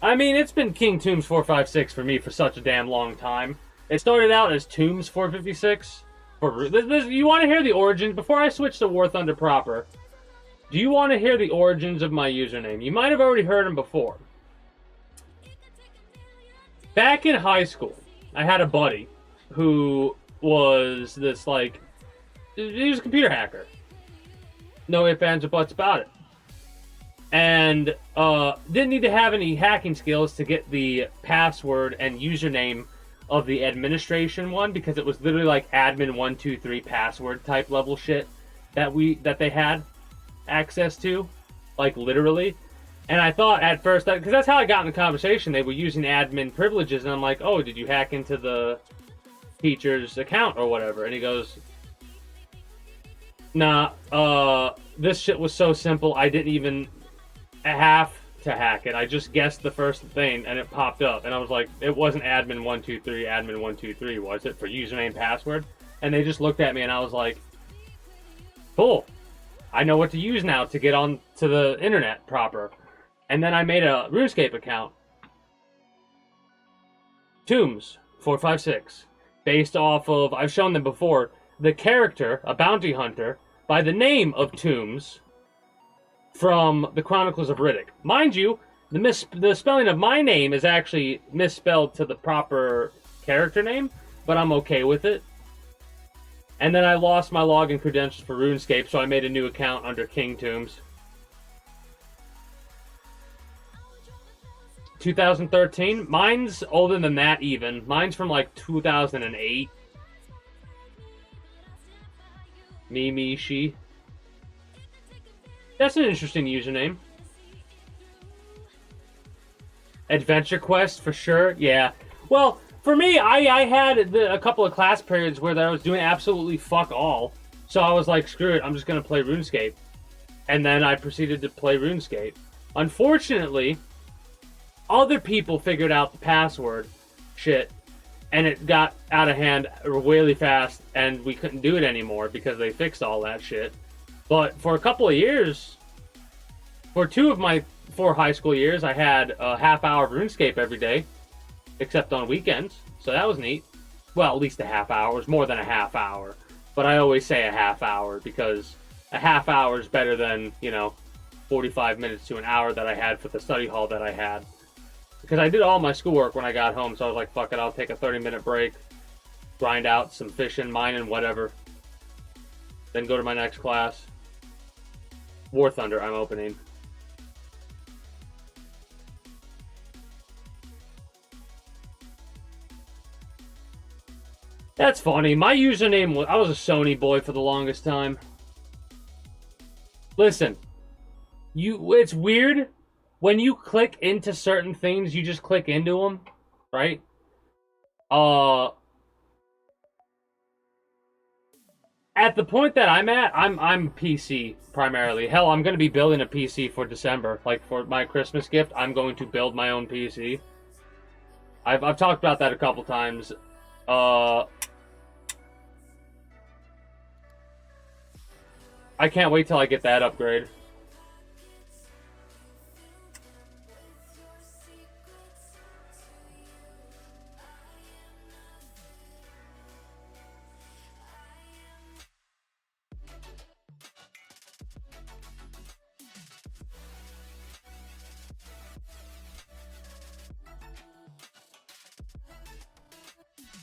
I mean, it's been King Tombs 456 for me for such a damn long time. It started out as Tombs 456. You want to hear the origin? Before I switch to Warthunder proper, do you want to hear the origins of my username? You might have already heard them before. Back in high school, I had a buddy who was this, like, he was a computer hacker. No ifs, ands, or buts about it. And didn't need to have any hacking skills to get the password and username of the administration one, because it was literally like admin123 password type level shit that they had access to, like literally. And I thought at first, because that's how I got in the conversation, they were using admin privileges, and I'm like, oh, did you hack into the teacher's account or whatever? And he goes, nah, this shit was so simple, I didn't even have to hack it. I just guessed the first thing and it popped up, and I was like, it wasn't admin123 admin123, was it, for username password? And they just looked at me and I was like, cool, I know what to use now to get on to the internet proper. And then I made a RuneScape account, Tombs 456, based off of, I've shown them before, the character, a bounty hunter by the name of Tombs from the Chronicles of Riddick. Mind you, the spelling of my name is actually misspelled to the proper character name, but I'm okay with it. And then I lost my login credentials for RuneScape, so I made a new account under King Tombs. 2013? Mine's older than that even. Mine's from like 2008. Me, she. That's an interesting username. Adventure Quest, for sure, yeah. Well, for me, I had a couple of class periods where I was doing absolutely fuck all. So I was like, screw it, I'm just going to play RuneScape. And then I proceeded to play RuneScape. Unfortunately, other people figured out the password shit, and it got out of hand really fast, and we couldn't do it anymore because they fixed all that shit. But for a couple of years, for 2 of my 4 high school years, I had a half hour of RuneScape every day, except on weekends. So that was neat. Well, at least a half hour. It was more than a half hour. But I always say a half hour because a half hour is better than, 45 minutes to an hour that I had for the study hall that I had. Because I did all my schoolwork when I got home, so I was like, fuck it, I'll take a 30-minute break, grind out some fishing, mining, whatever, then go to my next class. Warthunder, I'm opening. That's funny. My username was, I was a Sony boy for the longest time. Listen, it's weird. When you click into certain things, you just click into them, right? At the point that I'm at, I'm PC primarily. Hell, I'm going to be building a PC for December. Like, for my Christmas gift, I'm going to build my own PC. I've talked about that a couple times. I can't wait till I get that upgrade.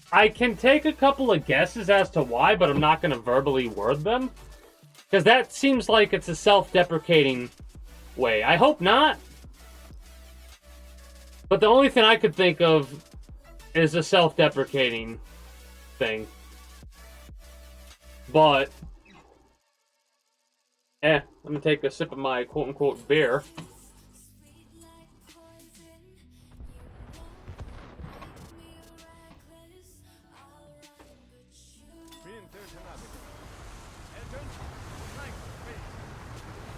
I can take a couple of guesses as to why, but I'm not going to verbally word them. Because that seems like it's a self-deprecating way. I hope not. But the only thing I could think of is a self-deprecating thing. But, I'm going to take a sip of my quote-unquote beer.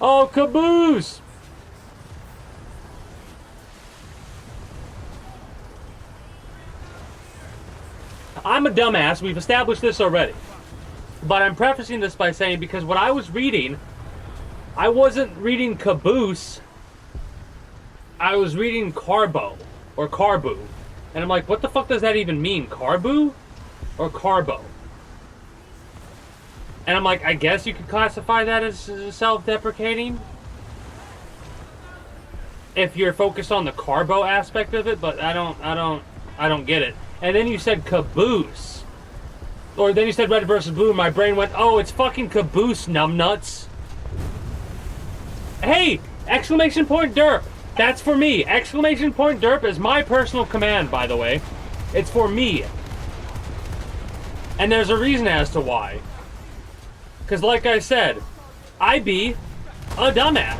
Oh, caboose! I'm a dumbass. We've established this already. But I'm prefacing this by saying, because what I was reading, I wasn't reading caboose. I was reading Carbo or Carbu, and I'm like, what the fuck does that even mean? Carbu or Carbo? And I'm like, I guess you could classify that as self-deprecating if you're focused on the Carbo aspect of it, but I don't get it. And then you said caboose. Or then you said red versus blue, and my brain went, oh, it's fucking caboose, numbnuts. Hey, exclamation point derp. That's for me. Exclamation point derp is my personal command, by the way. It's for me. And there's a reason as to why. Because like I said, I be a dumbass.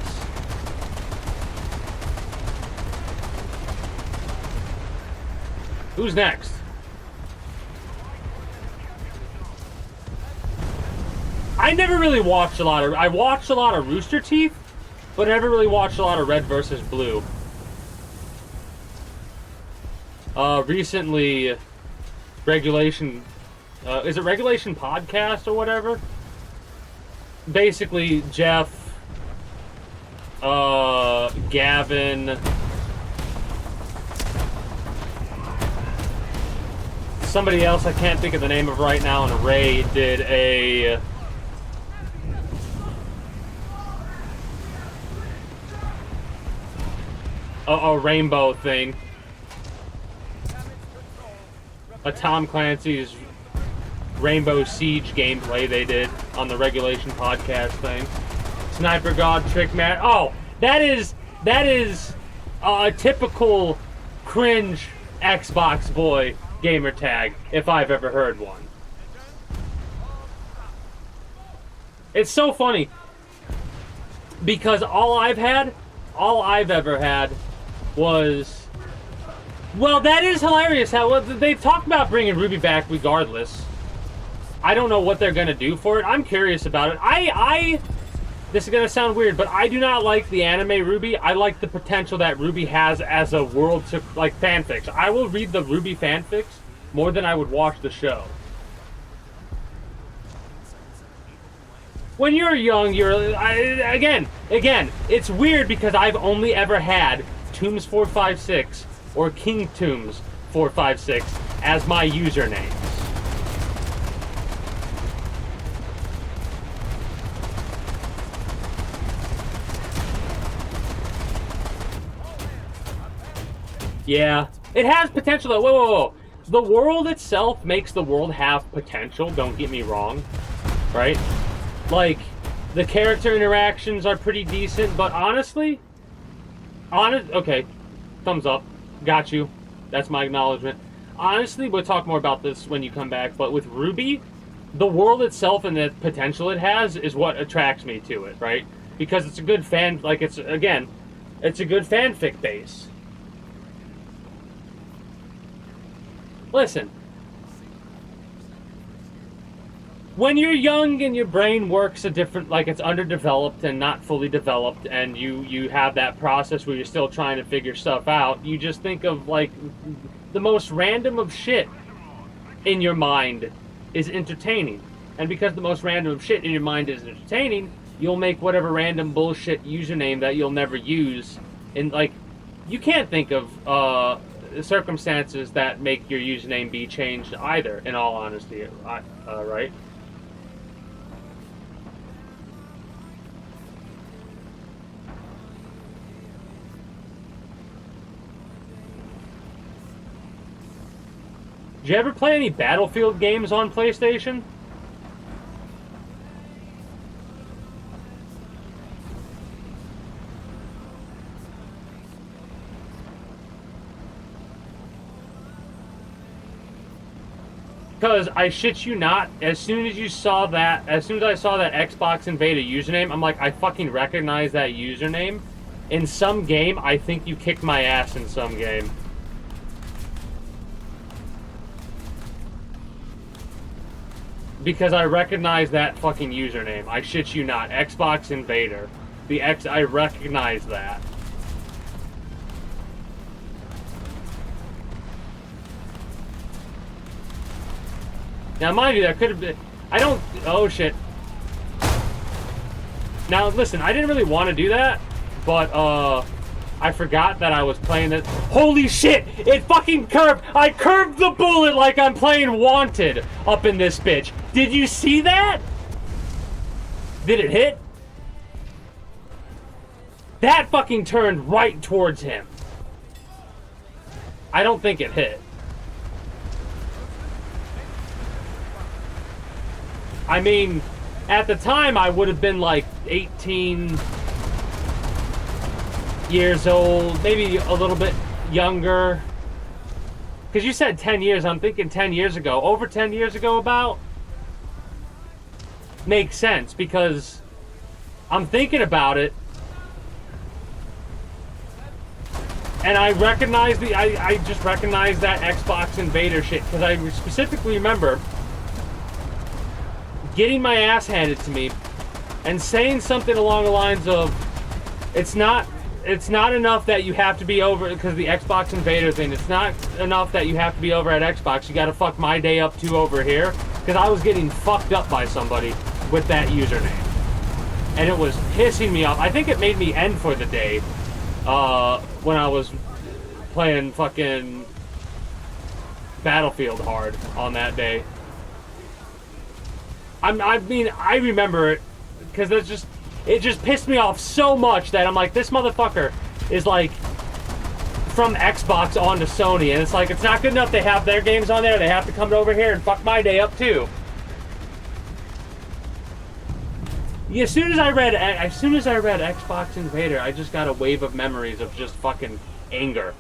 Who's next? I never really watched a lot of... I watched a lot of Rooster Teeth, but I never really watched a lot of Red versus Blue. Recently, Regulation... is it Regulation Podcast or whatever? Basically, Jeff... Gavin... Somebody else I can't think of the name of right now, and Ray did a rainbow thing. A Tom Clancy's Rainbow Siege gameplay they did on the Regulation Podcast thing. Sniper God Trick Man. Oh, that is a typical cringe Xbox boy gamer tag, if I've ever heard one. It's so funny because all I've ever had was, well, that is hilarious how they've talked about bringing Ruby back regardless. I don't know what they're gonna do for it. I'm curious about it. This is gonna sound weird, but I do not like the anime Ruby. I like the potential that Ruby has as a world to, like, fanfics. I will read the Ruby fanfics more than I would watch the show. When you're young, again, it's weird because I've only ever had Tombs 456 or King Tombs 456 as my usernames. Yeah, it has potential though. Whoa. The world itself makes the world have potential, don't get me wrong. Right? Like, the character interactions are pretty decent, but honestly... okay, thumbs up. Got you. That's my acknowledgement. Honestly, we'll talk more about this when you come back, but with Ruby, the world itself and the potential it has is what attracts me to it, right? Because it's a good fan... Like, it's a good fanfic base. Listen, when you're young and your brain works a different, like it's underdeveloped and not fully developed, and you have that process where you're still trying to figure stuff out, you just think of like the most random of shit in your mind is entertaining. And because the most random of shit in your mind is entertaining, you'll make whatever random bullshit username that you'll never use. And like, you can't think of circumstances that make your username be changed either, in all honesty, right? Did you ever play any Battlefield games on PlayStation? Because I shit you not, as soon as I saw that Xbox Invader username, I'm like, I fucking recognize that username. In some game, I think you kicked my ass in some game. Because I recognize that fucking username. I shit you not. Xbox Invader. I recognize that. Now, mind you, that could have been... oh, shit. Now, listen, I didn't really want to do that, but, I forgot that I was playing it. Holy shit! It fucking curved! I curved the bullet like I'm playing Wanted up in this bitch. Did you see that? Did it hit? That fucking turned right towards him. I don't think it hit. I mean, at the time I would have been like 18 years old, maybe a little bit younger. Because you said 10 years, I'm thinking 10 years ago. Over 10 years ago about? Makes sense, because I'm thinking about it. And I recognize I just recognize that Xbox Invader shit, because I specifically remember getting my ass handed to me and saying something along the lines of, it's not enough that you have to be over, because the Xbox Invader thing, it's not enough that you have to be over at Xbox, you gotta fuck my day up too over here, because I was getting fucked up by somebody with that username. And it was pissing me off. I think it made me end for the day, when I was playing fucking Battlefield hard on that day. I mean, I remember it, because it just pissed me off so much that I'm like, this motherfucker is like from Xbox onto Sony, and it's like, it's not good enough they have their games on there, they have to come over here and fuck my day up too. Yeah, as soon as I read Xbox Invader, I just got a wave of memories of just fucking anger.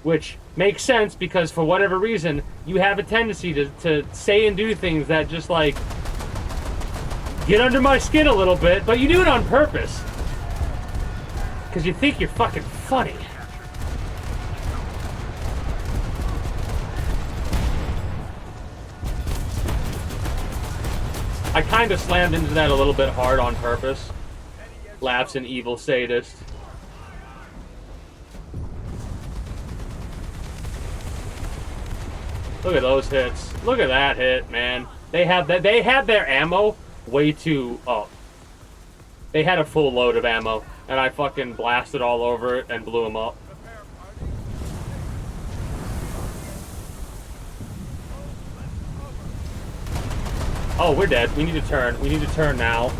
Which makes sense, because for whatever reason, you have a tendency to say and do things that just like get under my skin a little bit, but you do it on purpose. Because you think you're fucking funny. I kind of slammed into that a little bit hard on purpose. Laughs an evil sadist. Look at those hits. Look at that hit, man. They had their ammo way too up. They had a full load of ammo, and I fucking blasted all over it and blew them up. Oh, we're dead. We need to turn. We need to turn now.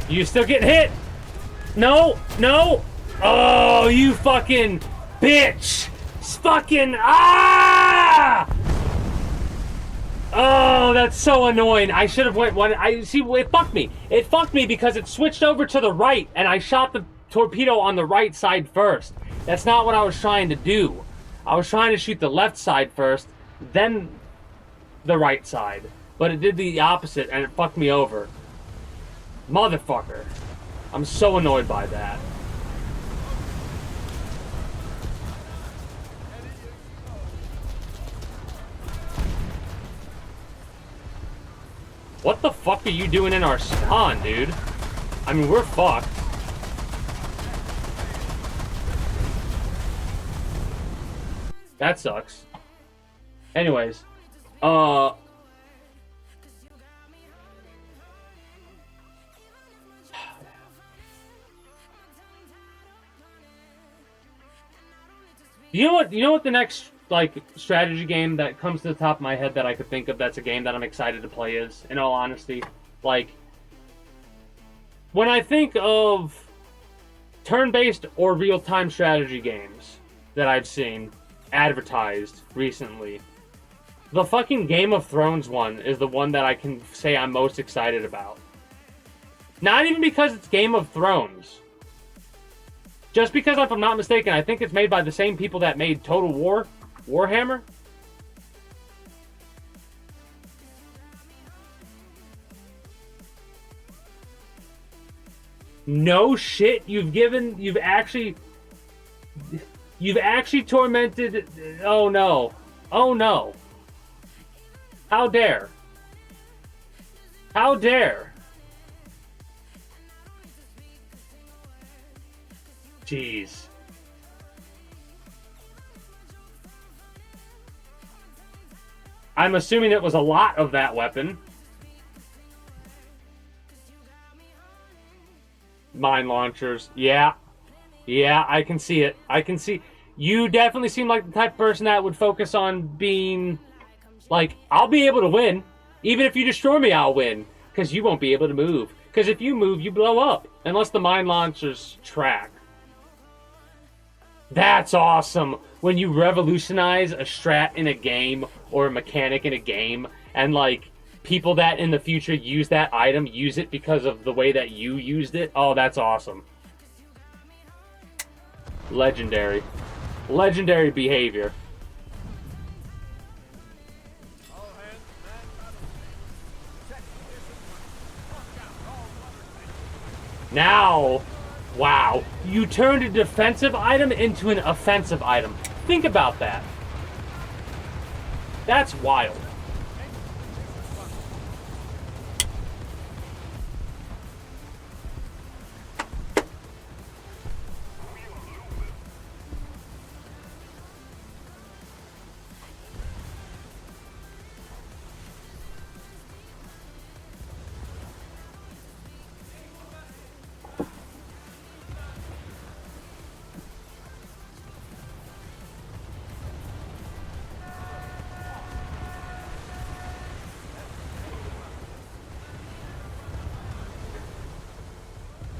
You still getting hit? No, no. Oh, you fucking bitch. Fucking Oh, that's so annoying. I should have went one. I see. It fucked me. It fucked me because it switched over to the right, and I shot the torpedo on the right side first. That's not what I was trying to do. I was trying to shoot the left side first, then the right side. But it did the opposite, and it fucked me over. Motherfucker. I'm so annoyed by that. What the fuck are you doing in our spawn, dude? I mean, we're fucked. That sucks. Anyways, you know what the next like strategy game that comes to the top of my head that I could think of that's a game that I'm excited to play is, in all honesty, like when I think of turn-based or real-time strategy games that I've seen advertised recently, the fucking Game of Thrones one is the one that I can say I'm most excited about. Not even because it's Game of Thrones. Just because, if I'm not mistaken, I think it's made by the same people that made Total War, Warhammer. No shit, you've actually tormented. Oh no. Oh no. How dare. How dare? Jeez. I'm assuming it was a lot of that weapon. Mine launchers. Yeah. Yeah, I can see it. I can see. You definitely seem like the type of person that would focus on being like, I'll be able to win. Even if you destroy me, I'll win. Because you won't be able to move. Because if you move, you blow up. Unless the mine launchers track. That's awesome. When you revolutionize a strat in a game or a mechanic in a game, and like people that in the future use that item use it because of the way that you used it. Oh, that's awesome. Legendary. Legendary behavior. Now, wow. You turned a defensive item into an offensive item. Think about that. That's wild.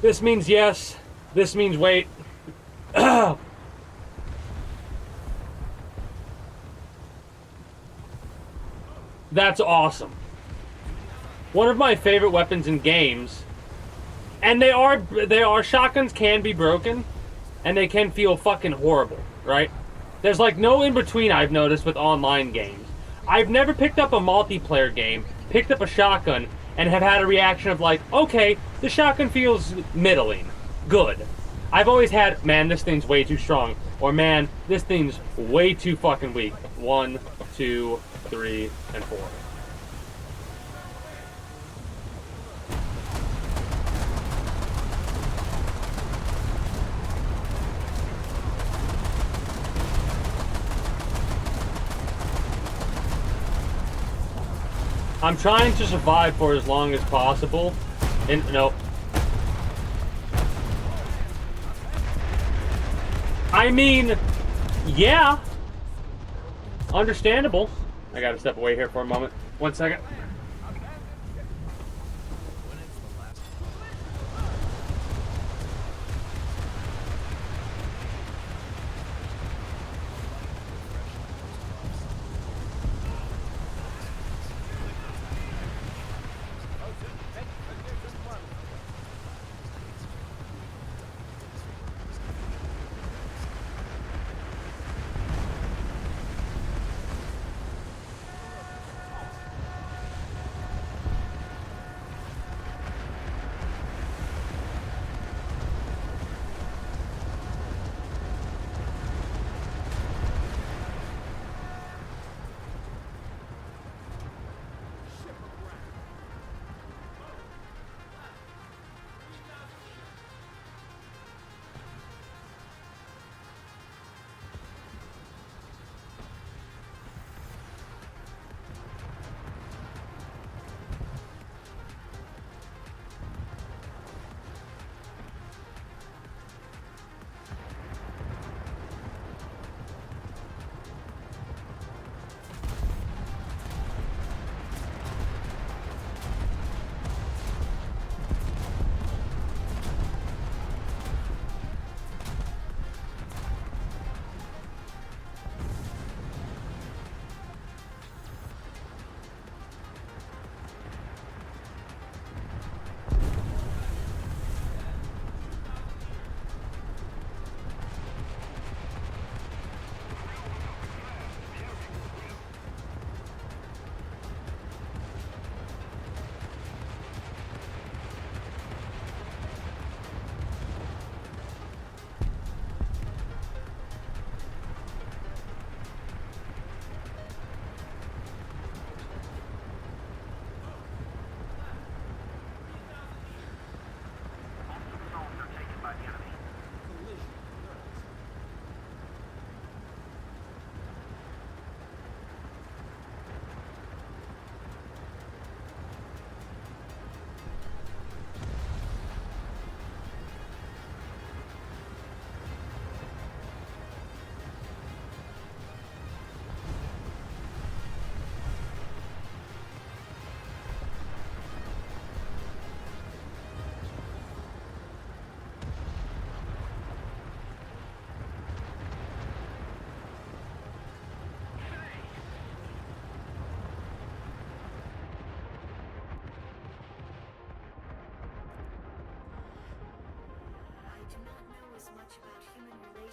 This means yes. This means wait. That's awesome. One of my favorite weapons in games, and they are shotguns can be broken, and they can feel fucking horrible, right? There's like no in between I've noticed with online games. I've never picked up a multiplayer game, picked up a shotgun, and have had a reaction of like, okay, the shotgun feels middling, good. I've always had, man, this thing's way too strong, or man, this thing's way too fucking weak. 1, 2, 3, and 4. I'm trying to survive for as long as possible. And no. I mean, yeah. Understandable. I gotta step away here for a moment. 1 second.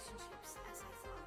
relationships as I thought.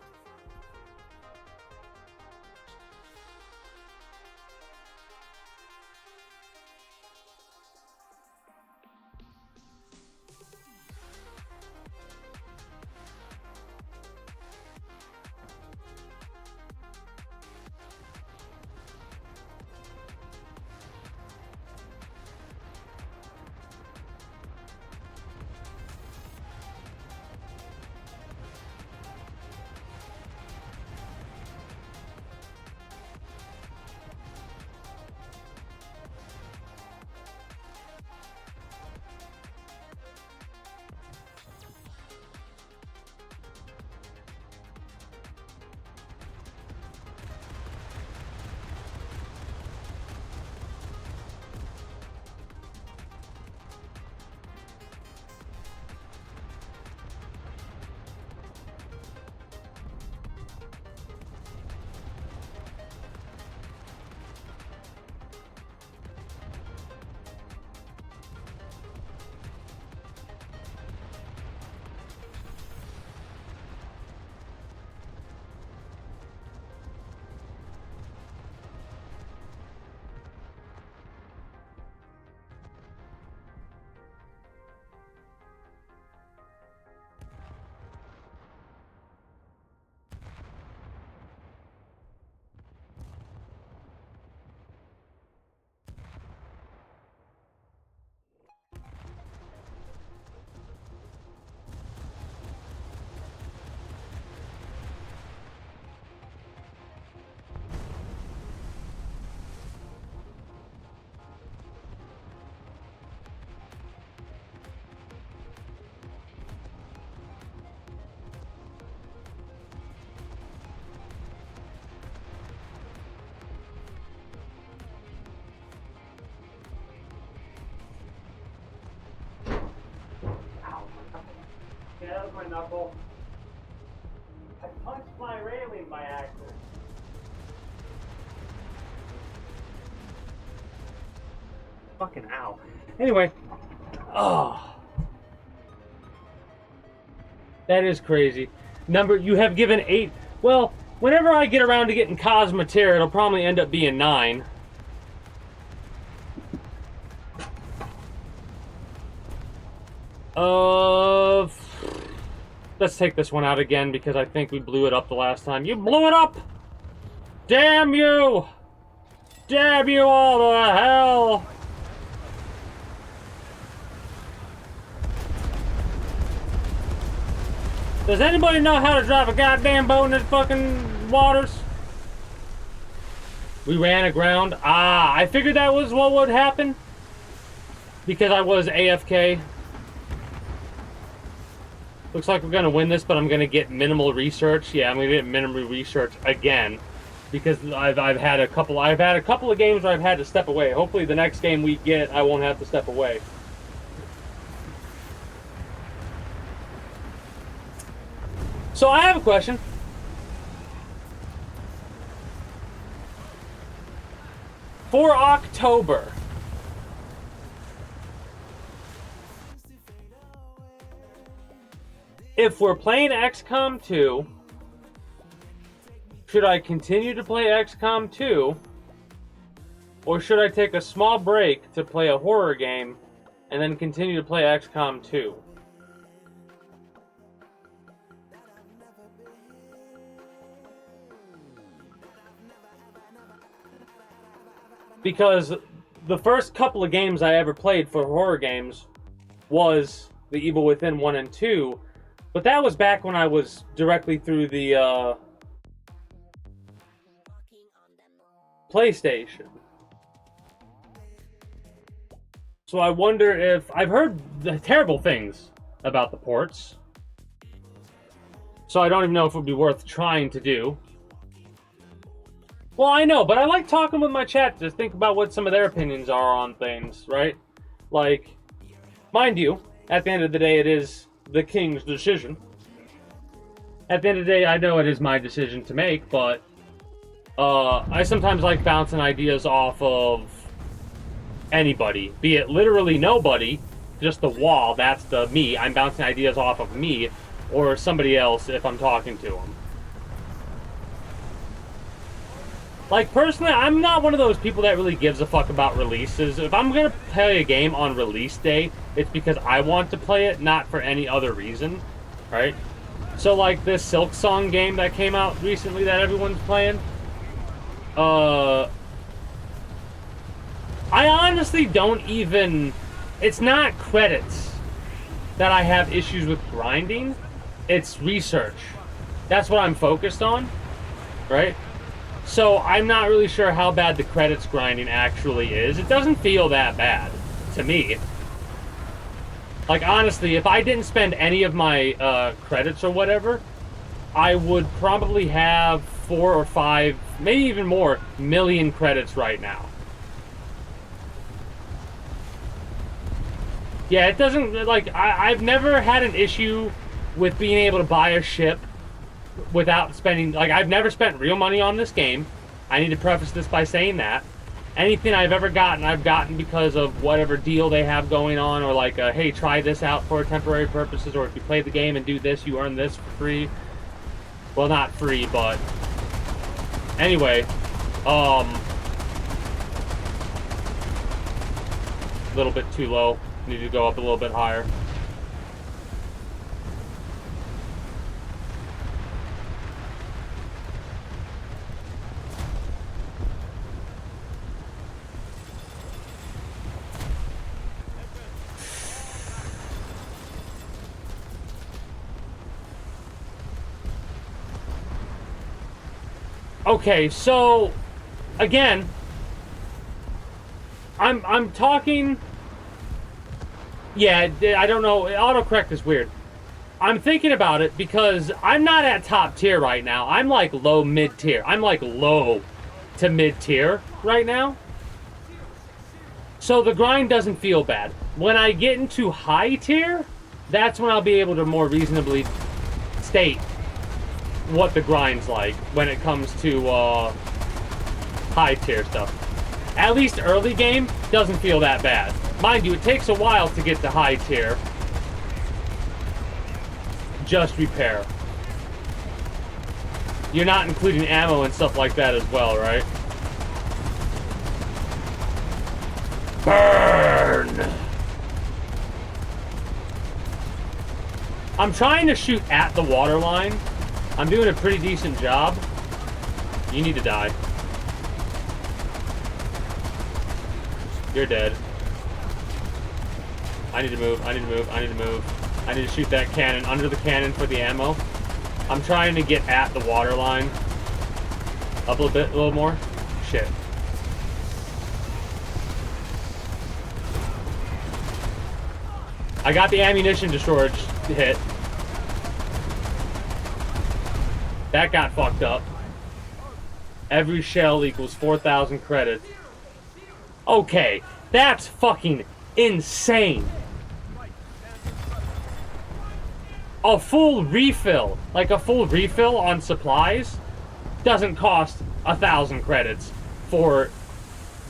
Yeah, that was my knuckle. I punched my railing by accident. Fucking ow. Anyway. Oh. That is crazy. You have given 8. Well, whenever I get around to getting Cosmeteer, it'll probably end up being 9. Let's take this one out again because I think we blew it up the last time. You blew it up! Damn you! Damn you all to hell! Does anybody know how to drive a goddamn boat in this fucking waters? We ran aground. Ah, I figured that was what would happen. Because I was AFK. Looks like we're gonna win this, but I'm gonna get minimal research. Yeah, I'm gonna get minimal research again. Because I've had a couple of games where I've had to step away. Hopefully the next game we get, I won't have to step away. So I have a question. For October, if we're playing XCOM 2, should I continue to play XCOM 2, or should I take a small break to play a horror game and then continue to play XCOM 2? Because the first couple of games I ever played for horror games was The Evil Within 1 and 2, but that was back when I was directly through the PlayStation. So I wonder if... I've heard the terrible things about the ports, so I don't even know if it would be worth trying to do. Well, I know, but I like talking with my chat to think about what some of their opinions are on things, right? Like, mind you, at the end of the day, it is the king's decision. At the end of the day, I know it is my decision to make, but I sometimes like bouncing ideas off of anybody, be it literally nobody, just the wall, that's the me. I'm bouncing ideas off of me, or somebody else if I'm talking to them. Like, personally, I'm not one of those people that really gives a fuck about releases. If I'm gonna play a game on release day, it's because I want to play it, not for any other reason, right? So, like, this Silk Song game that came out recently that everyone's playing, I honestly don't even... It's not credits that I have issues with grinding. It's research. That's what I'm focused on, right? So I'm not really sure how bad the credits grinding actually is. It doesn't feel that bad to me. Like, honestly, if I didn't spend any of my credits or whatever, I would probably have 4 or 5, maybe even more, million credits right now. Yeah, it doesn't, like, I've never had an issue with being able to buy a ship without spending, like, I've never spent real money on this game. I need to preface this by saying that. Anything I've ever gotten, I've gotten because of whatever deal they have going on, or like, hey, try this out for temporary purposes, or if you play the game and do this, you earn this for free. Well, not free, but... Anyway, a little bit too low. Need to go up a little bit higher. Okay, so again, I'm talking. Yeah, I don't know. Autocorrect is weird. I'm thinking about it because I'm not at top tier right now. I'm like low mid tier. I'm like low to mid tier right now. So the grind doesn't feel bad. When I get into high tier, that's when I'll be able to more reasonably state what the grind's like when it comes to high tier stuff. At least early game doesn't feel that bad. Mind you, it takes a while to get to high tier. Just repair. You're not including ammo and stuff like that as well, right? Burn! I'm trying to shoot at the waterline. I'm doing a pretty decent job. You need to die. You're dead. I need to move, I need to move, I need to move. I need to shoot that cannon under the cannon for the ammo. I'm trying to get at the waterline. Up a little bit, a little more. Shit. I got the ammunition discharge hit. That got fucked up. Every shell equals 4,000 credits. Okay, that's fucking insane. A full refill, like a full refill on supplies, doesn't cost 1,000 credits for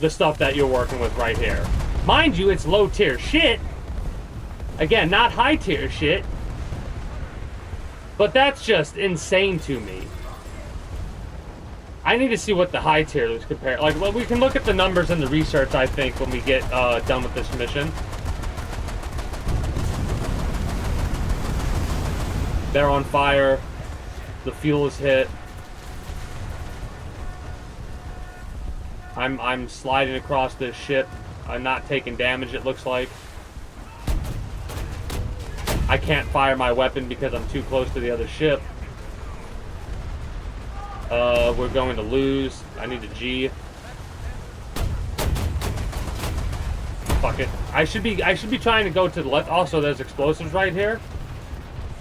the stuff that you're working with right here. Mind you, it's low tier shit. Again, not high tier shit. But that's just insane to me. I need to see what the high tier is compared. Like, well, we can look at the numbers and the research, I think, when we get done with this mission. They're on fire. The fuel is hit. I'm sliding across this ship. I'm not taking damage, it looks like. I can't fire my weapon because I'm too close to the other ship. We're going to lose. I need a G. Fuck it. I should be trying to go to the left. Also, there's explosives right here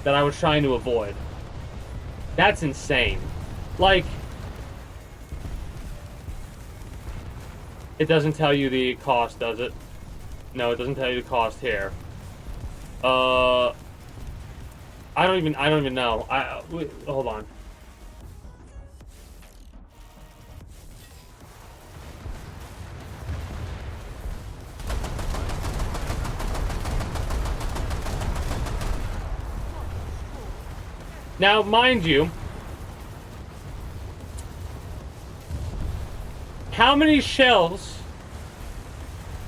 that I was trying to avoid. That's insane. Like, it doesn't tell you the cost, does it? No, it doesn't tell you the cost here. I don't even know. Wait, hold on. Now, mind you, how many shells...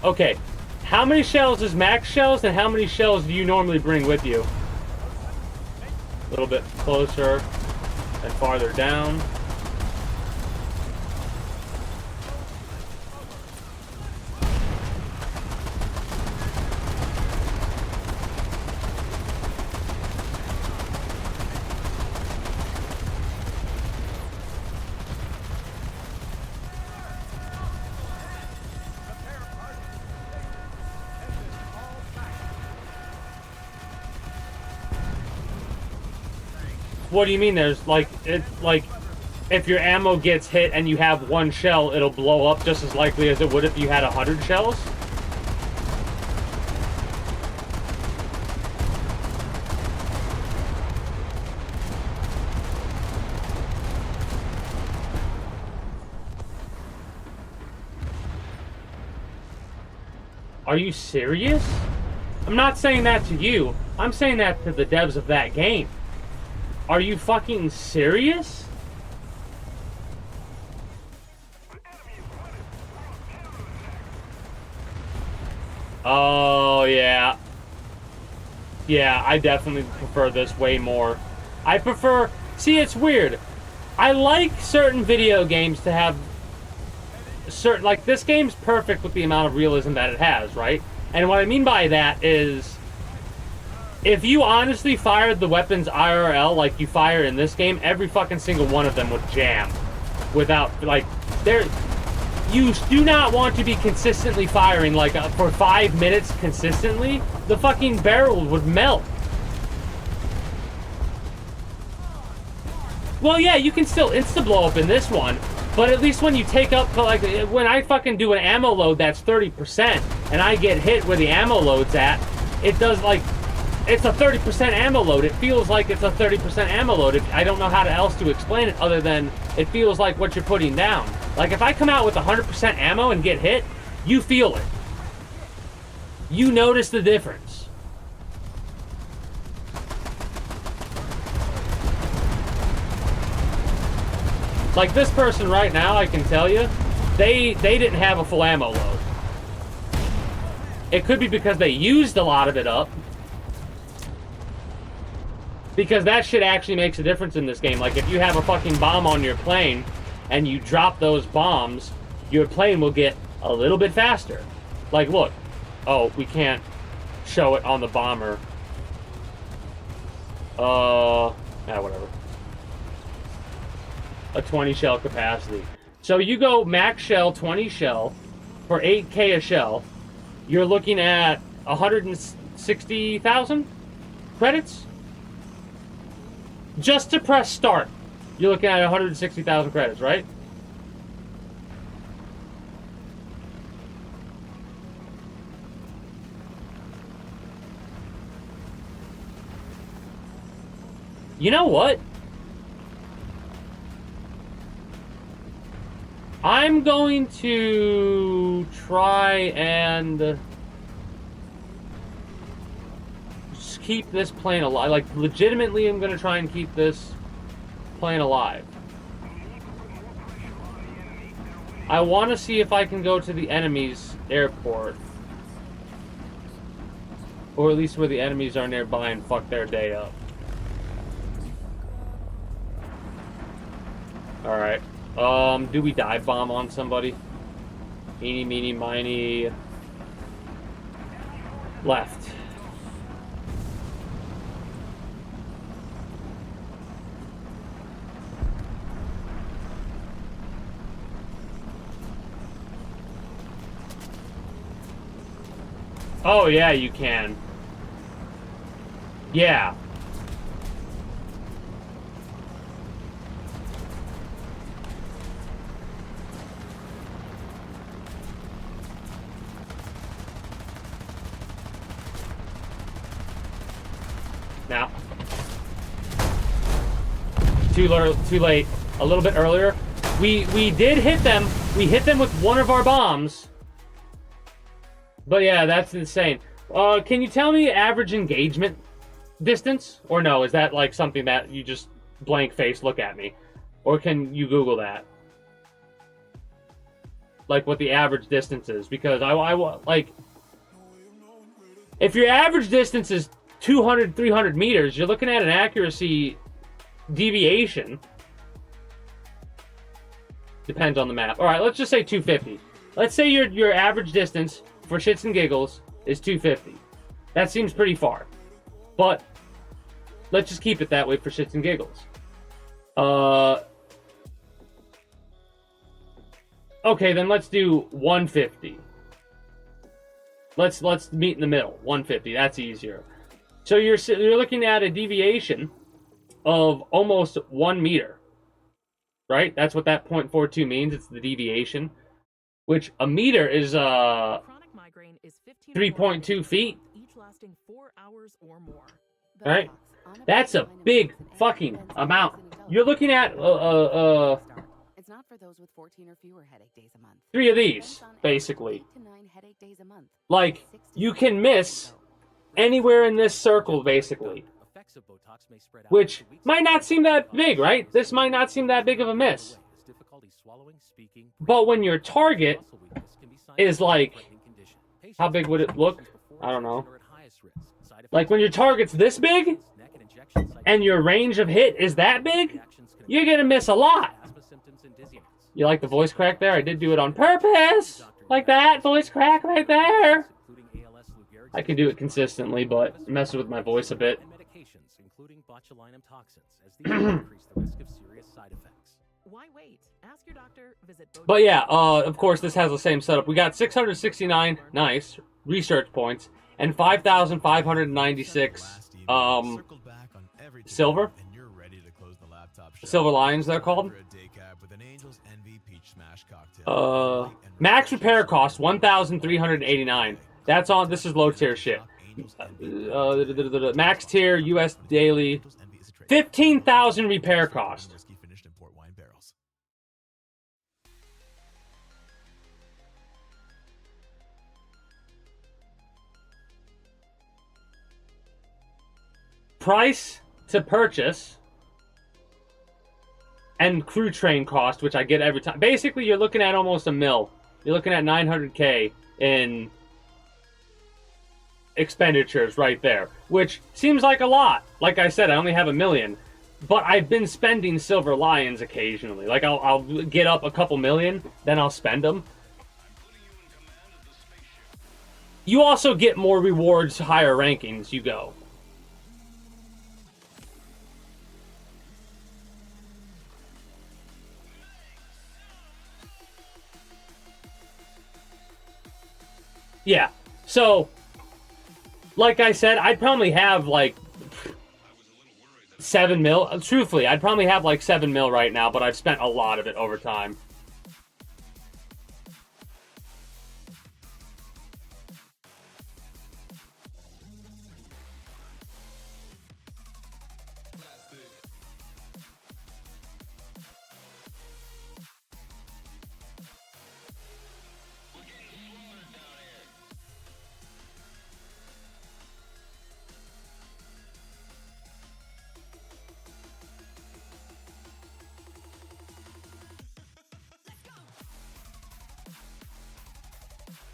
Okay, how many shells is max shells, and how many shells do you normally bring with you? A little bit closer and farther down. What do you mean there's, like, if your ammo gets hit and you have one shell, it'll blow up just as likely as it would if you had 100 shells? Are you serious? I'm not saying that to you. I'm saying that to the devs of that game. Are you fucking serious? Oh, yeah. Yeah, I definitely prefer this way more. I prefer... See, it's weird. I like certain video games to have... certain... Like, this game's perfect with the amount of realism that it has, right? And what I mean by that is... If you honestly fired the weapons IRL like you fire in this game, every fucking single one of them would jam. Without, like, you do not want to be consistently firing, like, for 5 minutes consistently. The fucking barrel would melt. Well, yeah, you can still insta-blow up in this one, but at least when you take up, like, when I fucking do an ammo load that's 30%, and I get hit where the ammo load's at, it does, like... It's a 30% ammo load. It feels like it's a 30% ammo load. I don't know how else to explain it other than it feels like what you're putting down. Like, if I come out with 100% ammo and get hit, you feel it. You notice the difference. Like, this person right now, I can tell you, they didn't have a full ammo load. It could be because they used a lot of it up. Because that shit actually makes a difference in this game. Like, if you have a fucking bomb on your plane and you drop those bombs, your plane will get a little bit faster. Like, look. Oh, we can't show it on the bomber. Whatever. A 20 shell capacity. So you go max shell, 20 shell, for 8K a shell, you're looking at 160,000 credits? Just to press start, you're looking at 160,000 credits, right? You know what? I'm going to try and... keep this plane alive. Like, legitimately, I'm gonna try and keep this plane alive. I want to see if I can go to the enemy's airport. Or at least where the enemies are nearby and fuck their day up. Alright. Do we dive bomb on somebody? Eeny, meeny, miny. Left. Oh, yeah, you can. Yeah. Now. Too late. A little bit earlier. We did hit them. We hit them with one of our bombs. But yeah, that's insane. Can you tell me average engagement distance? Or no, is that like something that you just blank face look at me? Or can you Google that? Like what the average distance is? Because I like, if your average distance is 200, 300 meters, you're looking at an accuracy deviation. Depends on the map. All right, let's just say 250. Let's say your average distance for shits and giggles is 250. That seems pretty far. But let's just keep it that way for shits and giggles. Okay, then let's do 150. Let's meet in the middle. 150. That's easier. So you're looking at a deviation of almost 1 meter. Right? That's what that 0.42 means. It's the deviation, which a meter is 3.2 feet. Each lasting 4 hours or more. All right? That's a big fucking amount. You're looking at It's not for those with 14 or fewer headache days a month. 3 of these, basically. 8 to 9 headache days a month. Like, you can miss anywhere in this circle, basically. Which might not seem that big, right? This might not seem that big of a miss. But when your target is like, how big would it look? I don't know. Like when your target's this big, and your range of hit is that big, you're gonna miss a lot. You like the voice crack there? I did do it on purpose! Like that voice crack right there! I can do it consistently, but it messes with my voice a bit. Botulinum toxins as these increase the risk of serious side effects. Why wait? Ask your doctor, visit But yeah, of course this has the same setup. We got 669 nice research points and 5,596 silver. Silver lions they're called. Max repair cost 1,389. That's on, this is low tier shit. Max tier US daily 15,000 repair cost. Price to purchase and crew train cost, which I get every time. Basically, you're looking at almost a mil. You're looking at 900K in expenditures right there, which seems like a lot. Like I said, I only have 1 million, but I've been spending silver lions occasionally. Like I'll get up a couple million, then I'll spend them. You also get more rewards, higher rankings you go. Yeah, so like I said, I'd probably have like 7 mil. Truthfully, I'd probably have like 7 mil right now, but I've spent a lot of it over time.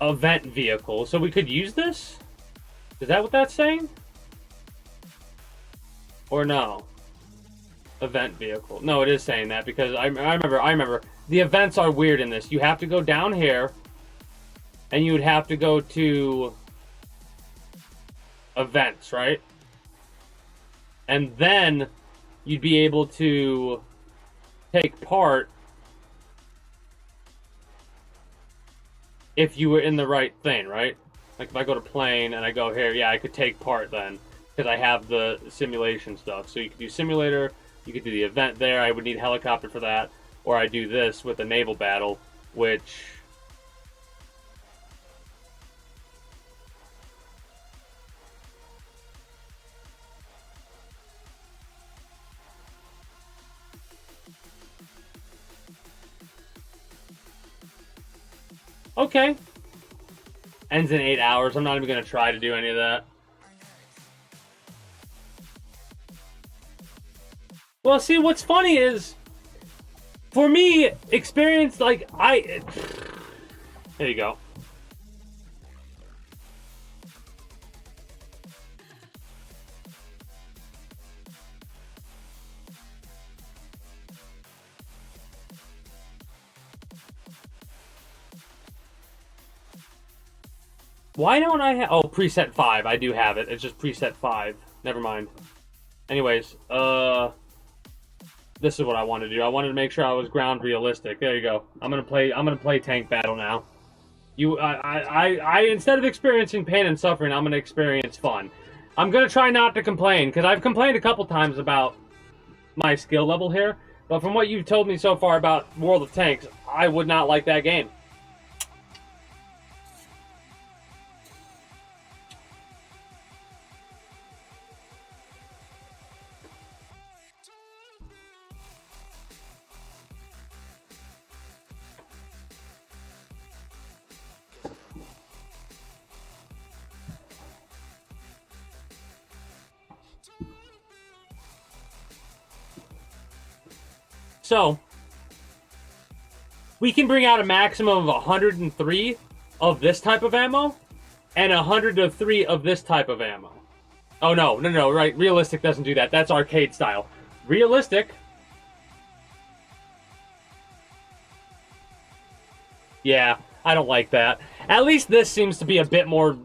Event vehicle. So we could use this? Is that what that's saying? Or no? Event vehicle. No, it is saying that because I remember. The events are weird in this. You have to go down here and you would have to go to events, right? And then you'd be able to take part if you were in the right thing, right? Like if I go to plane and I go here, yeah, I could take part then because I have the simulation stuff. So you could do simulator, you could do the event there. I would need helicopter for that, or I do this with a naval battle, which okay. Ends in 8 hours. I'm not even going to try to do any of that. Well, see, what's funny is, for me, experience, like, there you go. Why don't I have... Oh, preset 5. I do have it. It's just preset 5. Never mind. Anyways, this is what I wanted to do. I wanted to make sure I was ground realistic. There you go. I'm gonna play tank battle now. I instead of experiencing pain and suffering, I'm gonna experience fun. I'm gonna try not to complain, because I've complained a couple times about my skill level here, but from what you've told me so far about World of Tanks, I would not like that game. So, we can bring out a maximum of 103 of this type of ammo, and 103 of this type of ammo. Oh, no, right, realistic doesn't do that. That's arcade style. Realistic... Yeah, I don't like that. At least this seems to be a bit more,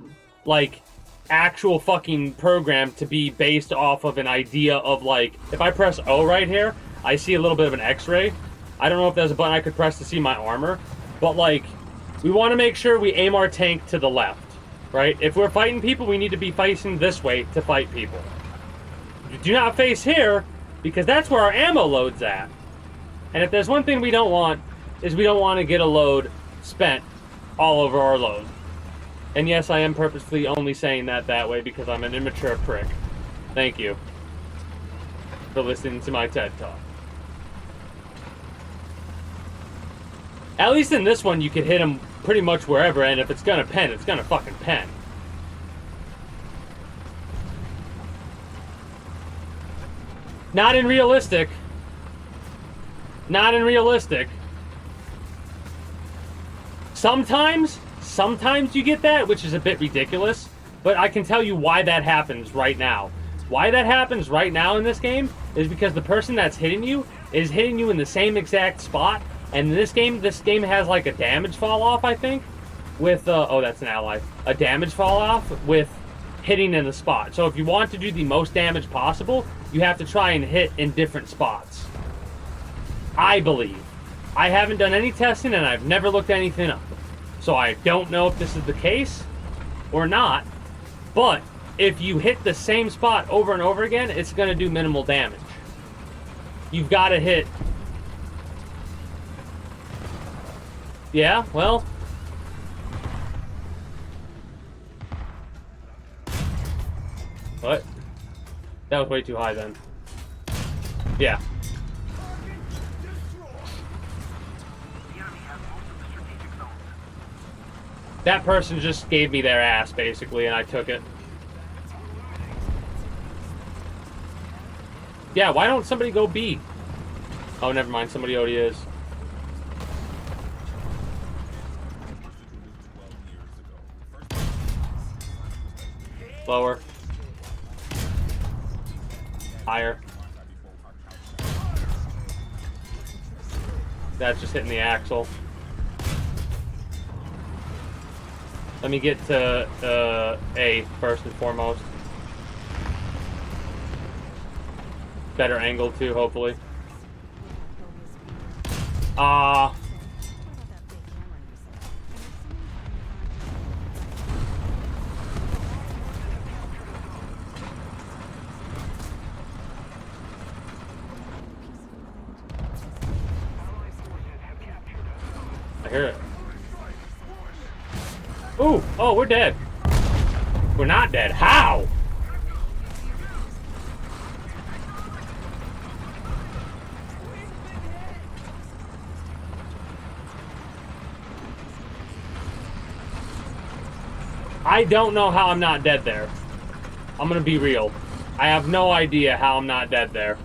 like, actual fucking program to be based off of an idea of, like, if I press O right here, I see a little bit of an X-ray. I don't know if there's a button I could press to see my armor, but, like, we want to make sure we aim our tank to the left, right? If we're fighting people, we need to be facing this way to fight people. Do not face here, because that's where our ammo load's at. And if there's one thing we don't want, is we don't want to get a load spent all over our load. And yes, I am purposely only saying that way because I'm an immature prick. Thank you for listening to my TED Talk. At least in this one, you can hit him pretty much wherever, and if it's gonna pen, it's gonna fucking pen. Not in realistic. Not in realistic. Sometimes you get that, which is a bit ridiculous, but I can tell you why that happens right now. Why that happens right now in this game is because the person that's hitting you is hitting you in the same exact spot, and this game has like a damage fall off, I think, with, oh, that's an ally. A damage fall off with hitting in the spot. So if you want to do the most damage possible, you have to try and hit in different spots. I believe. I haven't done any testing and I've never looked anything up. So I don't know if this is the case or not, but if you hit the same spot over and over again, it's going to do minimal damage. You've got to hit... Yeah, well... What? That was way too high then. Yeah. That person just gave me their ass, basically, and I took it. Yeah, why don't somebody go B? Oh, never mind, somebody already is. Lower. Higher. That's just hitting the axle. Let me get to A first and foremost. Better angle too, hopefully. I hear it. Ooh! Oh, we're dead. We're not dead. How? I don't know how I'm not dead there. I'm gonna be real. I have no idea how I'm not dead there.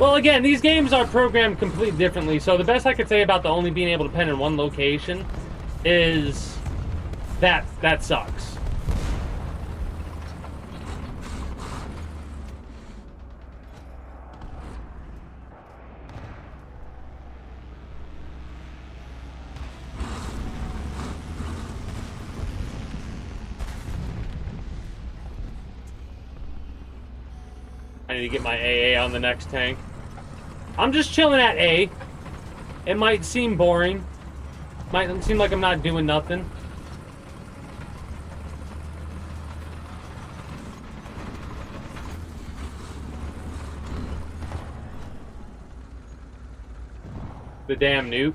Well, again, these games are programmed completely differently, so the best I could say about the only being able to pen in one location is that sucks. I need to get my AA on the next tank. I'm just chilling at A. It might seem boring. Might seem like I'm not doing nothing. The damn nuke.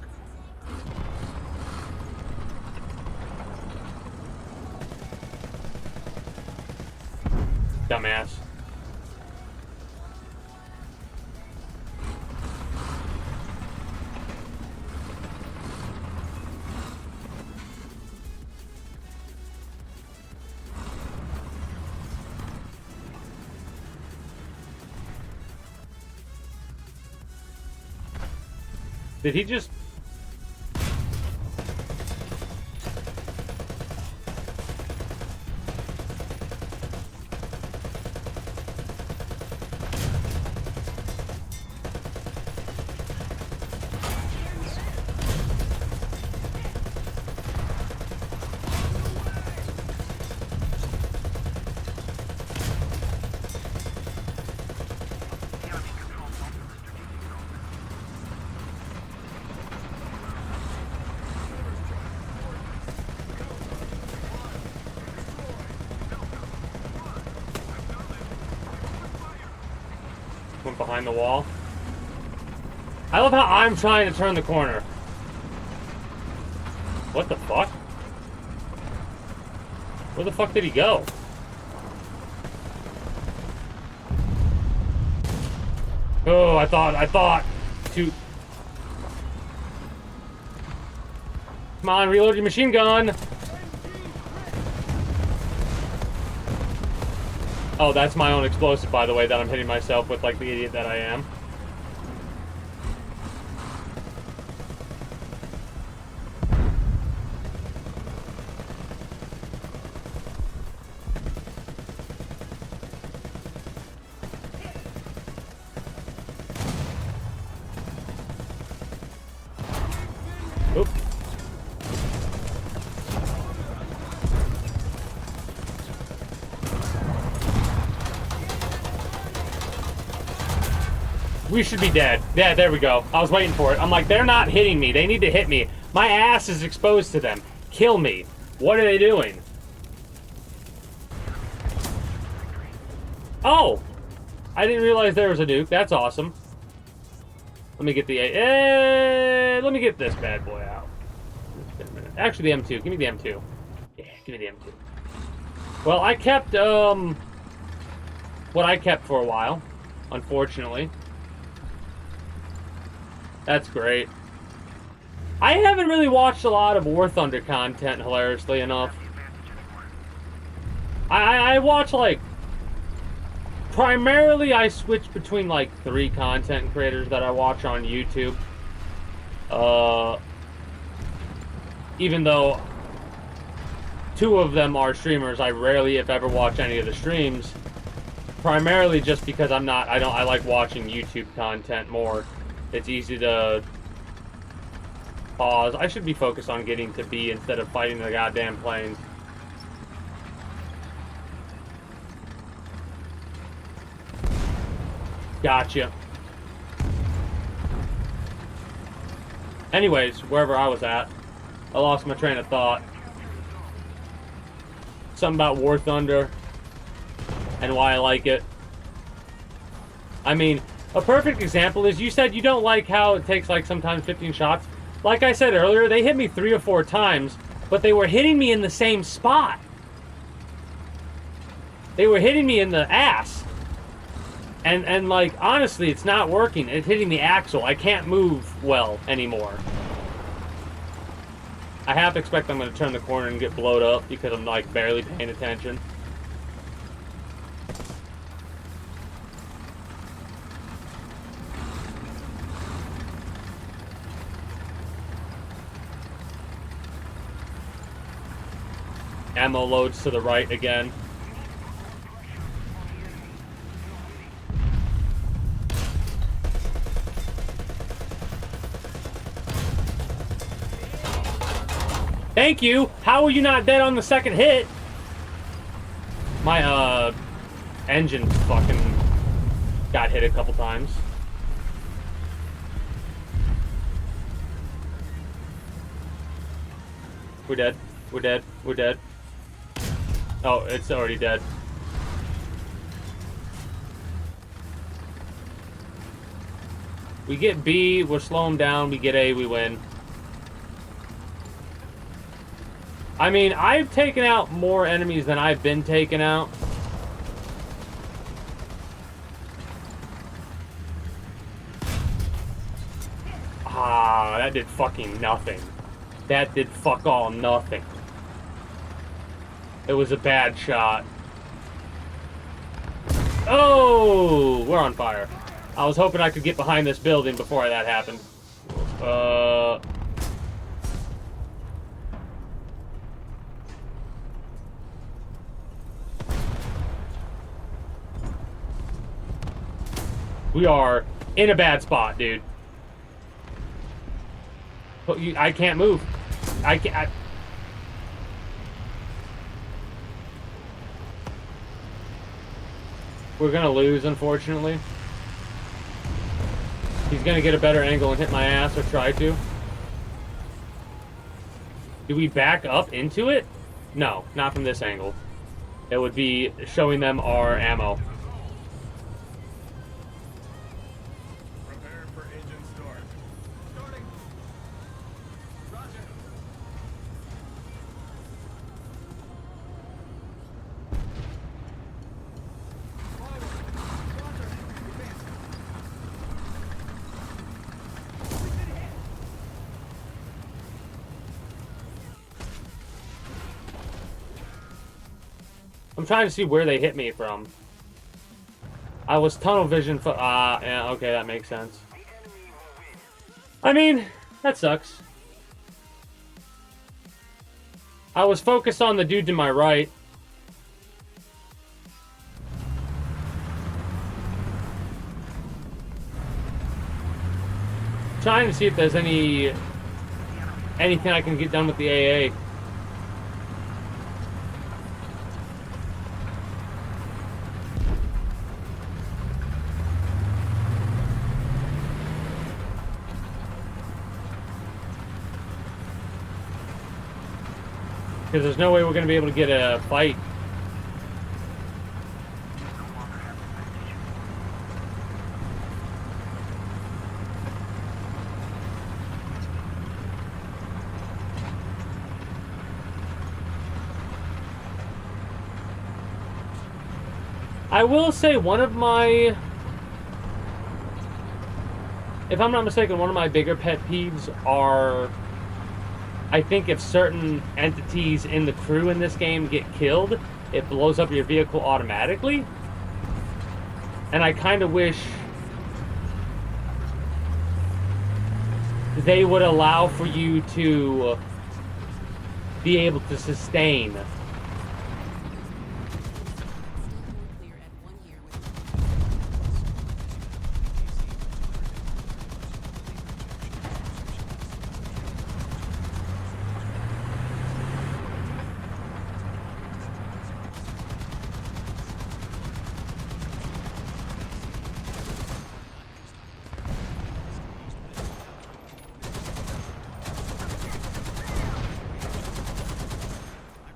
Dumbass. Did he just... went behind the wall? I love how I'm trying to turn the corner. What the fuck? Where the fuck did he go? Oh, I thought to... Come on, reload your machine gun. Oh, that's my own explosive, by the way, that I'm hitting myself with like the idiot that I am. Oop. We should be dead. Yeah, there we go. I was waiting for it. I'm like, they're not hitting me. They need to hit me. My ass is exposed to them. Kill me. What are they doing? Oh! I didn't realize there was a nuke. That's awesome. Let me get the... let me get this bad boy out. Actually, the M2. Give me the M2. Yeah, give me the M2. Well, I kept, what I kept for a while. Unfortunately. That's great. I haven't really watched a lot of Warthunder content, hilariously enough. I watch, like... Primarily, I switch between, like, 3 content creators that I watch on YouTube. Even though 2 of them are streamers, I rarely, if ever, watch any of the streams. Primarily just because I like watching YouTube content more. It's easy to pause. I should be focused on getting to B instead of fighting the goddamn planes. Gotcha. Anyways, wherever I was at, I lost my train of thought. Something about Warthunder and why I like it. I mean, a perfect example is you said you don't like how it takes like sometimes 15 shots. Like I said earlier, they hit me 3 or 4 times, but they were hitting me in the same spot. They were hitting me in the ass. And like, honestly, it's not working. It's hitting the axle. I can't move well anymore. I half expect I'm going to turn the corner and get blowed up because I'm like barely paying attention. Ammo loads to the right again. Thank you! How are you not dead on the second hit? My, engine fucking got hit a couple times. We're dead. We're dead. We're dead. Oh, it's already dead. We get B, we're slow him down. We get A, we win. I mean, I've taken out more enemies than I've been taken out. Ah, that did fucking nothing. That did fuck all nothing. It was a bad shot. Oh, we're on fire. I was hoping I could get behind this building before that happened. We are in a bad spot, dude. But I can't move. I can't. We're gonna lose, unfortunately. He's gonna get a better angle and hit my ass, or try to. Do we back up into it? No, not from this angle. It would be showing them our ammo. Prepare for engine start. Starting. Roger. Forward. Roger. Advance. We've been hit. I'm trying to see where they hit me from. I was tunnel vision for. Yeah, okay, that makes sense. I mean, that sucks. I was focused on the dude to my right. Trying to see if there's anything I can get done with the AA. Because there's no way we're going to be able to get a fight. I will say one of my, if I'm not mistaken, one of my bigger pet peeves are, I think if certain entities in the crew in this game get killed, it blows up your vehicle automatically. And I kind of wish they would allow for you to be able to sustain. Clear at 1 year with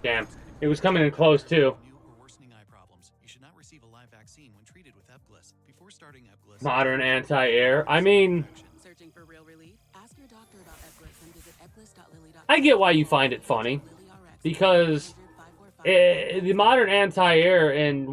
Damn, it was coming in close too. New or worsening eye problems. You should not receive a live vaccine when treated with Epglis. Before starting Epglis, Modern anti-air. I mean, searching for real relief. Ask your doctor about Epglis and visit epglis.lily.com. I get why you find it funny. Because the modern anti-air in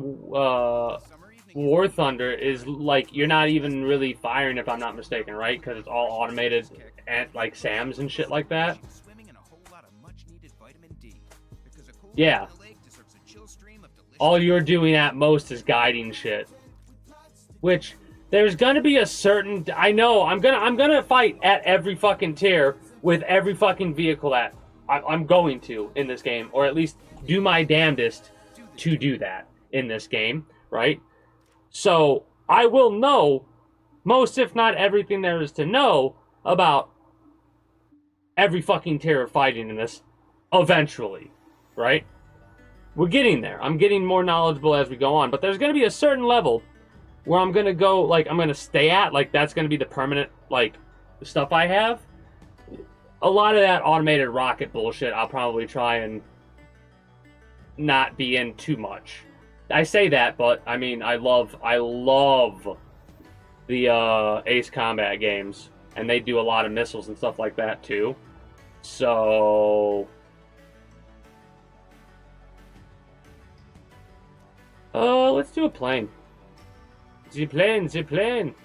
Warthunder is like, you're not even really firing, if I'm not mistaken, right? Because it's all automated and like SAMs and shit like that. Swimming in a whole lot of much-needed vitamin D. Because a cool Yeah. lake deserves a chill stream of delicious. All you're doing at most is guiding shit. Which there's gonna be a certain, I know I'm gonna fight at every fucking tier with every fucking vehicle that I'm going to in this game, or at least do my damnedest to do that in this game, right? So I will know most, if not everything there is to know about every fucking tier of fighting in this eventually, right? We're getting there. I'm getting more knowledgeable as we go on, but there's going to be a certain level where I'm going to go, like, I'm going to stay at, like, that's going to be the permanent, like, stuff I have. A lot of that automated rocket bullshit I'll probably try and not be in too much. I say that, but I mean, I love the Ace Combat games, and they do a lot of missiles and stuff like that too. So let's do a plane. The plane.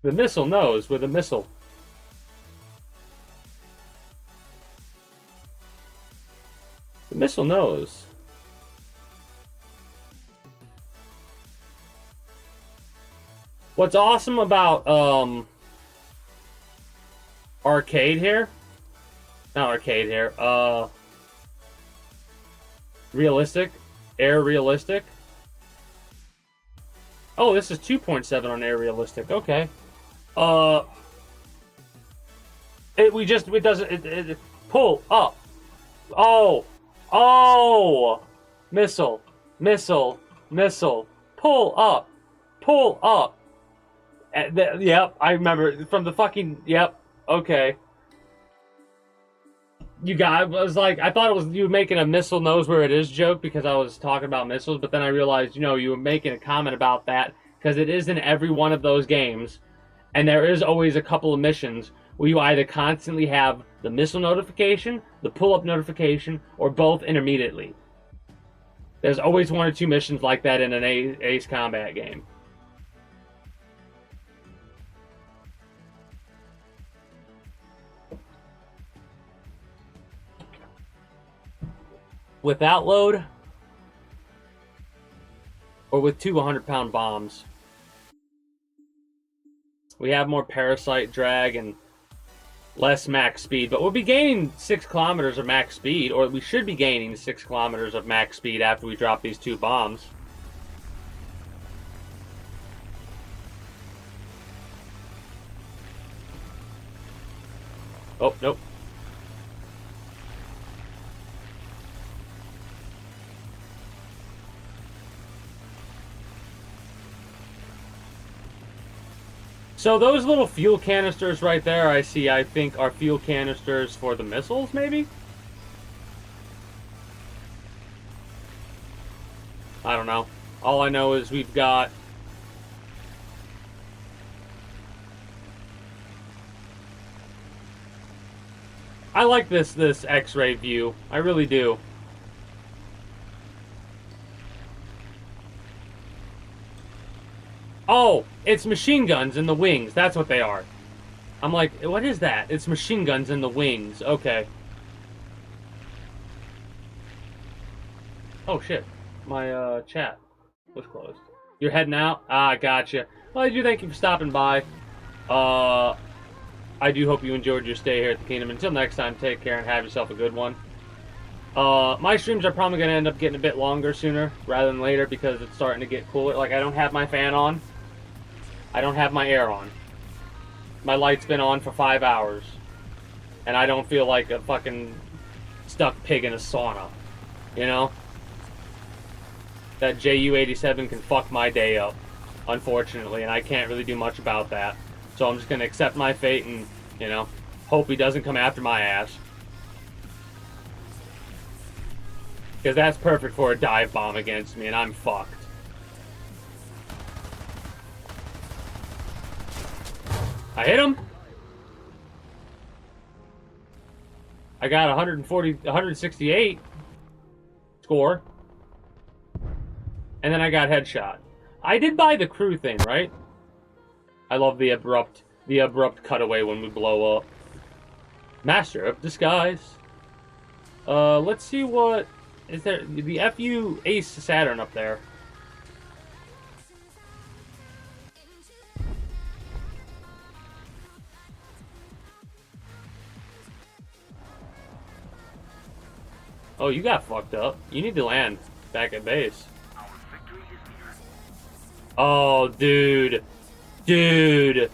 The missile knows with a missile. The missile knows. What's awesome about arcade here? Not arcade here. Realistic. Air realistic. Oh, this is 2.7 on air realistic. Okay. It doesn't pull up. Oh, missile, pull up. Yep, I remember from the fucking, yep, okay. I was like, I thought it was you making a missile knows where it is joke because I was talking about missiles, but then I realized, you were making a comment about that because it is in every one of those games, and there is always a couple of missions where you either constantly have the missile notification, the pull-up notification, or both intermittently. There's always one or two missions like that in an Ace Combat game. Without load, or with two 100-pound bombs. We have more parasite drag and less max speed, but we'll be gaining 6 kilometers of max speed, or we should be gaining 6 kilometers of max speed after we drop these 2 bombs. Oh, nope. So those little fuel canisters right there, I think are fuel canisters for the missiles, maybe? I don't know. All I know is we've got... I like this X-ray view. I really do. Oh, it's machine guns in the wings. That's what they are. I'm like, what is that? It's machine guns in the wings. Okay. Oh, shit. My, chat was closed. You're heading out? Ah, gotcha. Well, I do thank you for stopping by. I do hope you enjoyed your stay here at the Kingdom. Until next time, take care and have yourself a good one. My streams are probably going to end up getting a bit longer sooner rather than later because it's starting to get cooler. Like, I don't have my fan on. I don't have my air on. My light's been on for 5 hours. And I don't feel like a fucking stuck pig in a sauna. You know? That JU-87 can fuck my day up, unfortunately, and I can't really do much about that. So I'm just going to accept my fate and, hope he doesn't come after my ass. Because that's perfect for a dive bomb against me, and I'm fucked. I hit him. I got 168 score. And then I got headshot. I did buy the crew thing, right? I love the abrupt cutaway when we blow up. Master of Disguise. Let's see what is there. The FU Ace Saturn up there. Oh, you got fucked up. You need to land back at base. Oh, dude. Dude.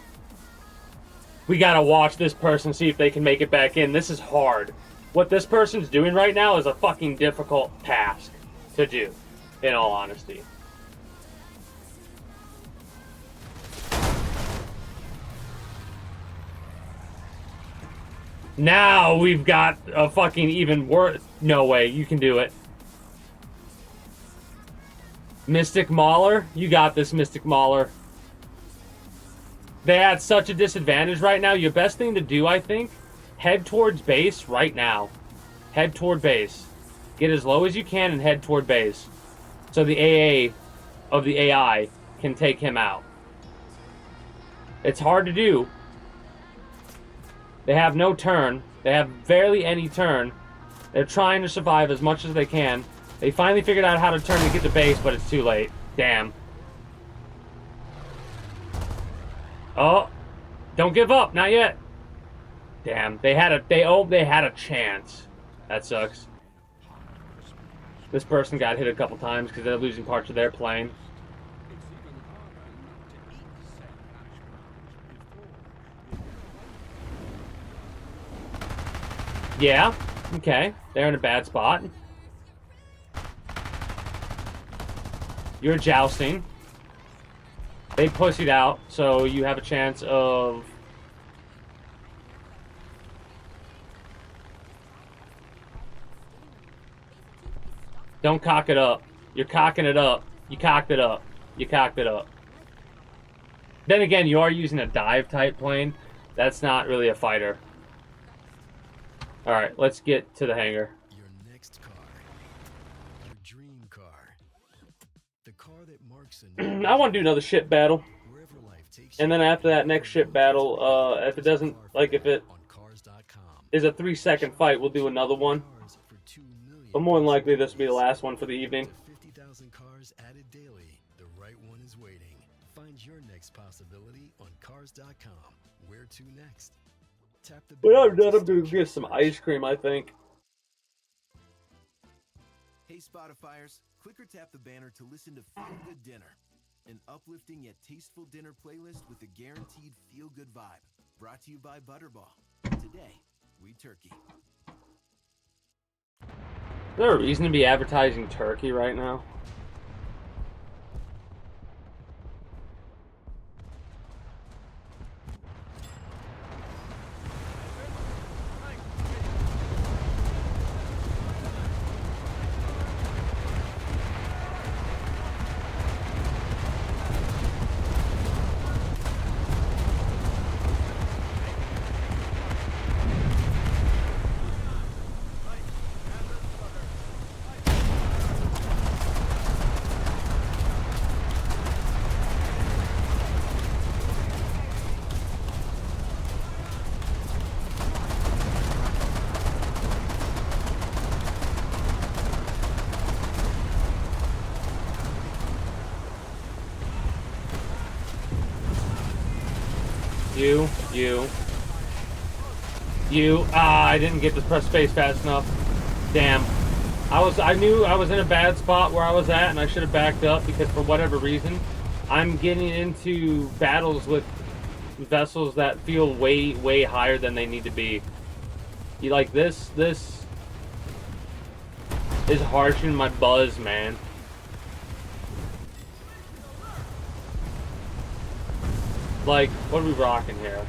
We gotta watch this person, see if they can make it back in. This is hard. What this person's doing right now is a fucking difficult task to do, in all honesty. Now we've got a fucking even worse. No way, you can do it. Mystic Mauler? You got this, Mystic Mauler. They had such a disadvantage right now. Your best thing to do, I think, head towards base right now. Head toward base. Get as low as you can and head toward base. So the AA of the AI can take him out. It's hard to do. They have no turn. They have barely any turn. They're trying to survive as much as they can. They finally figured out how to turn to get to base, but it's too late. Damn. Oh, don't give up, not yet. Damn, they had a chance. That sucks. This person got hit a couple times because they're losing parts of their plane. Yeah, okay, they're in a bad spot. You're jousting. They pussied out, so you have a chance of... Don't cock it up. You're cocking it up. You cocked it up. You cocked it up. Then again, you are using a dive-type plane. That's not really a fighter. Alright, let's get to the hangar. Your next car. Your dream car. The car that marks a I want to do another ship battle. wherever life takes And then after that next ship battle, if it doesn't, like if it on cars.com. is a 3-second fight, we'll do another one. Cars for 2 million. But more than likely, this will be the last one for the evening. 50,000 cars added daily. The right one is waiting. Find your next possibility on cars.com. Where to next? Tap the When I'm banner done, I'm to going to start get some ice cream, I think. Hey Spotifyers, click or tap the banner to listen to Feel Good Dinner, an uplifting yet tasteful dinner playlist with a guaranteed feel-good vibe. Brought to you by Butterball. Today, we turkey. Is there a reason to be advertising turkey right now? You. Ah, I didn't get to press space fast enough. Damn. I knew I was in a bad spot where I was at, and I should have backed up because for whatever reason, I'm getting into battles with vessels that feel way, way higher than they need to be. You like this? This is harshing my buzz, man. Like, what are we rocking here?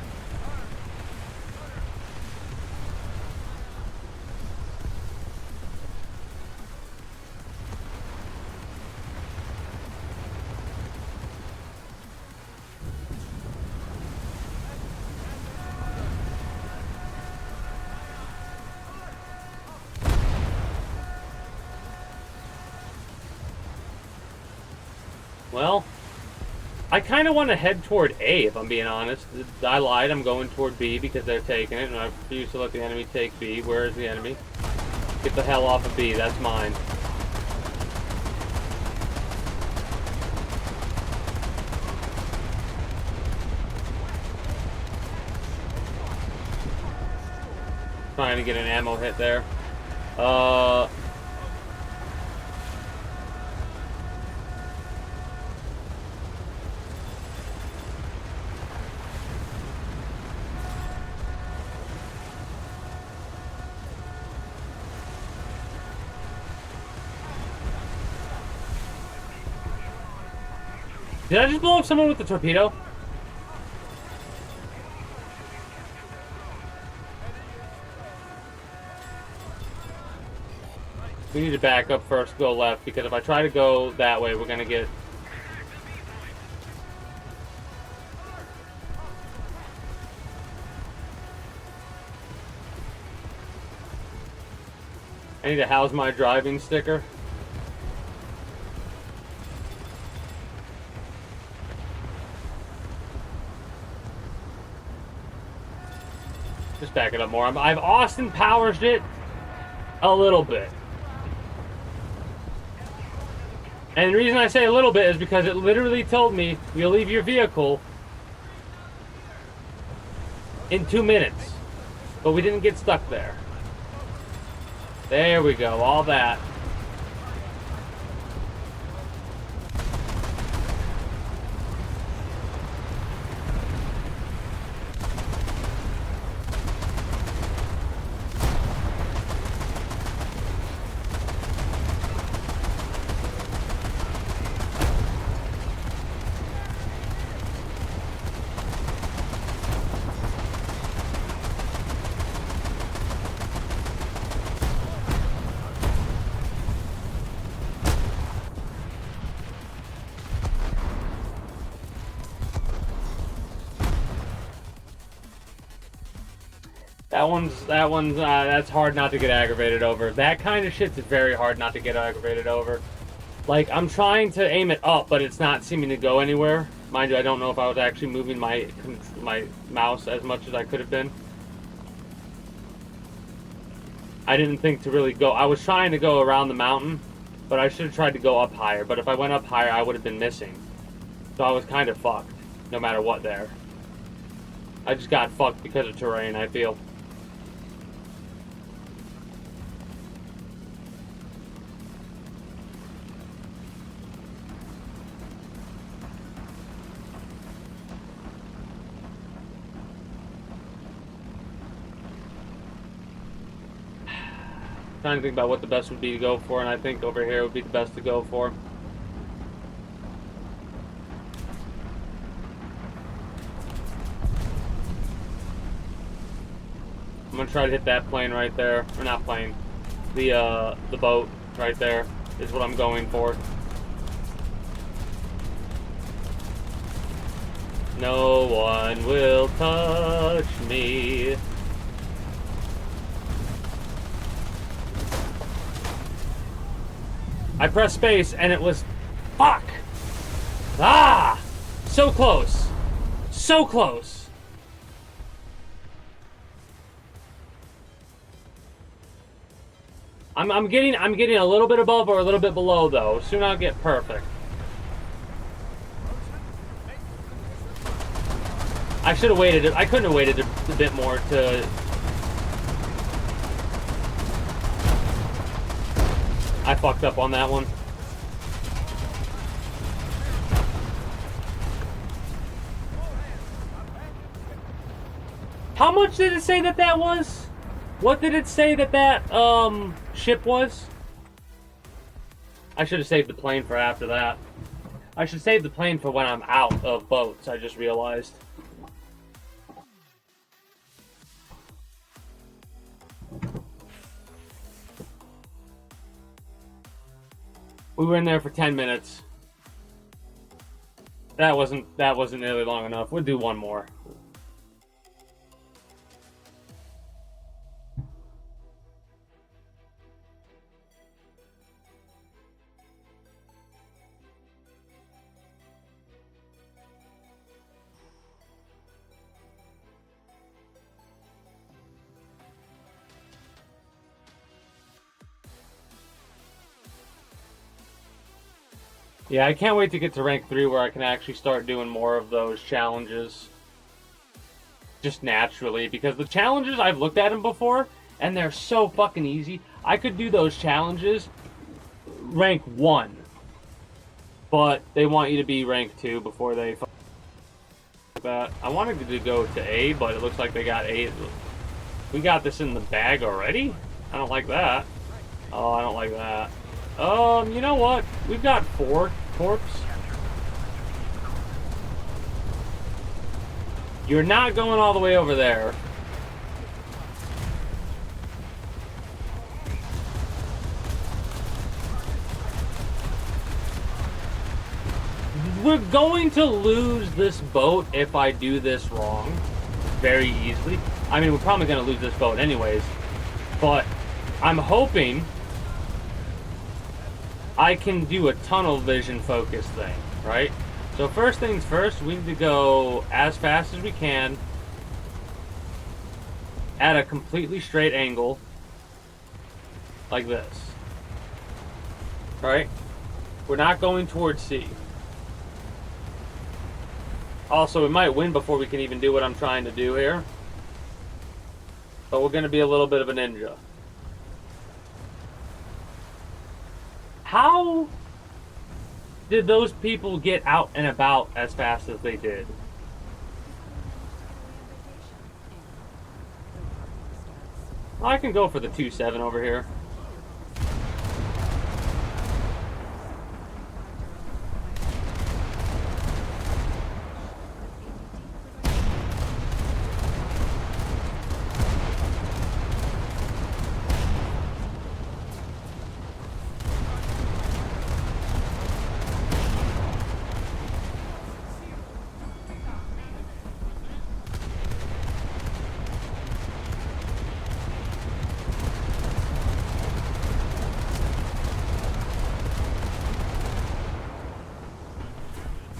Well, I kind of want to head toward A, if I'm being honest. I lied, I'm going toward B because they're taking it, and I refuse to let the enemy take B. Where is the enemy? Get the hell off of B, that's mine. Trying to get an ammo hit there. Did I just blow up someone with the torpedo? We need to back up first, go left, because if I try to go that way, we're gonna get... I need to house my driving sticker. Just back it up more. I've Austin Powers it a little bit. And the reason I say a little bit is because it literally told me you'll leave your vehicle in 2 minutes. But we didn't get stuck there. There we go, all that. That's hard not to get aggravated over. That kind of shit's very hard not to get aggravated over. Like, I'm trying to aim it up, but it's not seeming to go anywhere. Mind you, I don't know if I was actually moving my mouse as much as I could have been. I didn't think to really go. I was trying to go around the mountain, but I should have tried to go up higher. But if I went up higher, I would have been missing. So I was kind of fucked, no matter what there. I just got fucked because of terrain, I feel. Trying to think about what the best would be to go for, and I think over here would be the best to go for. I'm gonna try to hit that plane right there, or not plane, the boat right there is what I'm going for. No one will touch me. I pressed space and it was... Fuck! Ah! So close. So close. I'm getting a little bit above or a little bit below though. Soon I'll get perfect. I should have waited. I couldn't have waited a bit more to... I fucked up on that one. How much did it say that that was? What did it say that that ship was? I should have saved the plane for after that. I should save the plane for when I'm out of boats, I just realized. We were in there for 10 minutes. That wasn't nearly long enough. We'll do one more. Yeah, I can't wait to get to rank 3 where I can actually start doing more of those challenges. Just naturally, because the challenges, I've looked at them before, and they're so fucking easy. I could do those challenges rank 1. But they want you to be rank 2 before they that. I wanted to go to A, but it looks like they got A. We got this in the bag already? I don't like that. Oh, I don't like that. You know what? We've got 4 corpse. You're not going all the way over there. We're going to lose this boat if I do this wrong. Very easily. I mean, we're probably going to lose this boat anyways. But I'm hoping I can do a tunnel vision focus thing, right? So first things first, we need to go as fast as we can at a completely straight angle like this. Right? We're not going towards sea. Also, we might win before we can even do what I'm trying to do here. But we're going to be a little bit of a ninja. How did those people get out and about as fast as they did? I can go for the 2.7 over here.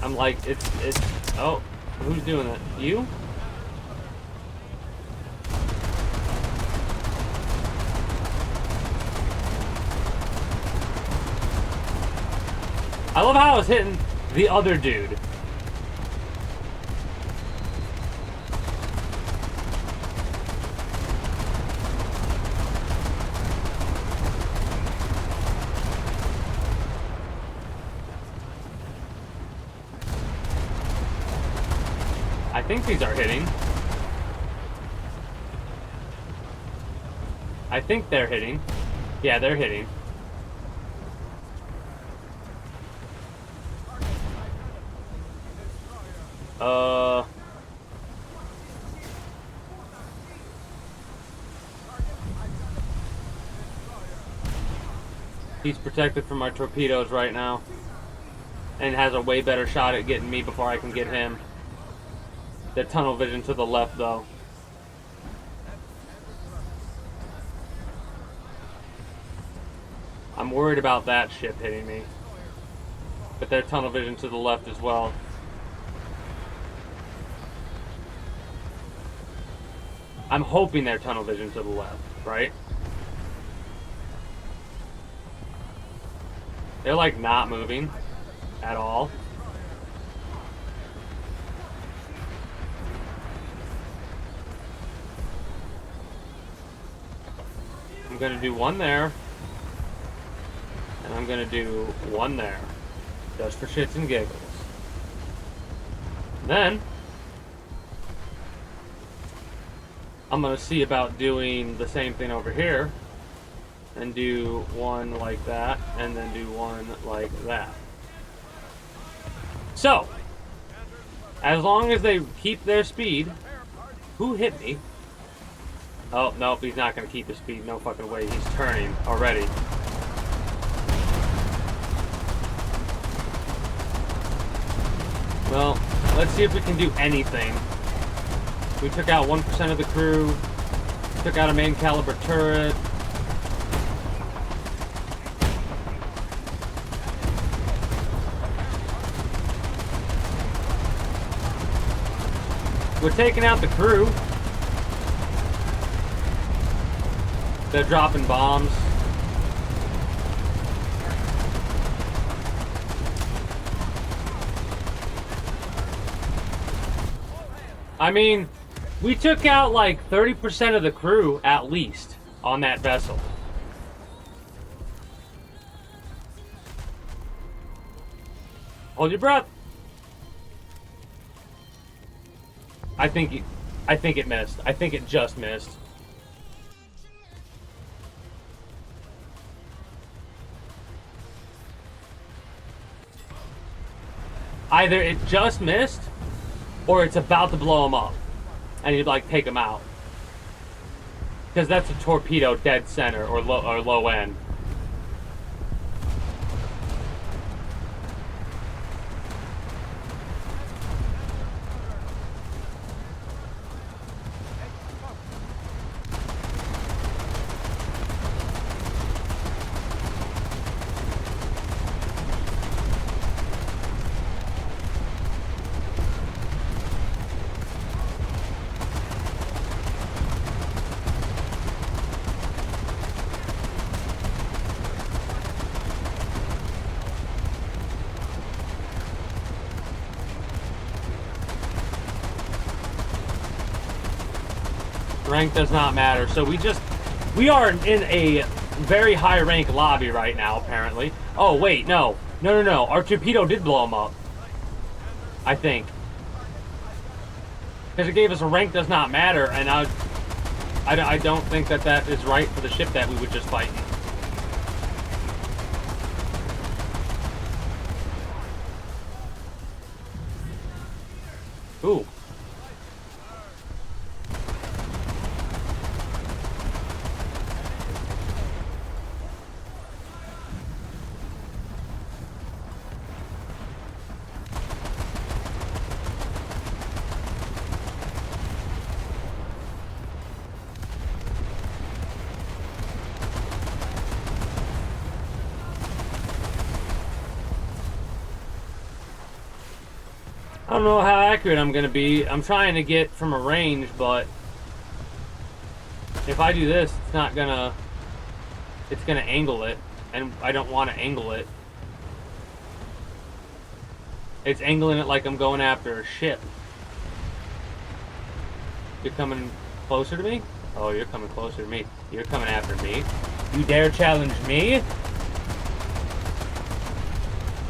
I'm like, it's, oh, who's doing it? You? I love how I was hitting the other dude. I think these are hitting. I think they're hitting. Yeah, they're hitting. He's protected from our torpedoes right now. And has a way better shot at getting me before I can get him. The tunnel vision to the left, though. I'm worried about that ship hitting me. But their tunnel vision to the left as well. I'm hoping their tunnel vision to the left, right? They're like not moving at all. I'm gonna do one there. And I'm gonna do one there. Just for shits and giggles. Then I'm gonna see about doing the same thing over here. And do one like that, and then do one like that. So, as long as they keep their speed, who hit me? Oh, nope, he's not going to keep his speed. No fucking way. He's turning already. Well, let's see if we can do anything. We took out 1% of the crew. Took out a main caliber turret. We're taking out the crew. They're dropping bombs. I mean, we took out like 30% of the crew at least on that vessel. Hold your breath. I think it missed. I think it just missed. Either it just missed or it's about to blow them up, and you'd like take them out, because that's a torpedo dead center or low end. Rank does not matter. So we are in a very high rank lobby right now, apparently. Oh wait, no. Our torpedo did blow him up, I think, because it gave us a rank does not matter, and I don't think that is right for the ship that we were just fighting. Ooh. I don't know how accurate I'm gonna be. I'm trying to get from a range, but if I do this, it's gonna angle it, and I don't want to angle it. It's angling it like I'm going after a ship. You're coming closer to me? Oh, you're coming closer to me. You're coming after me. You dare challenge me?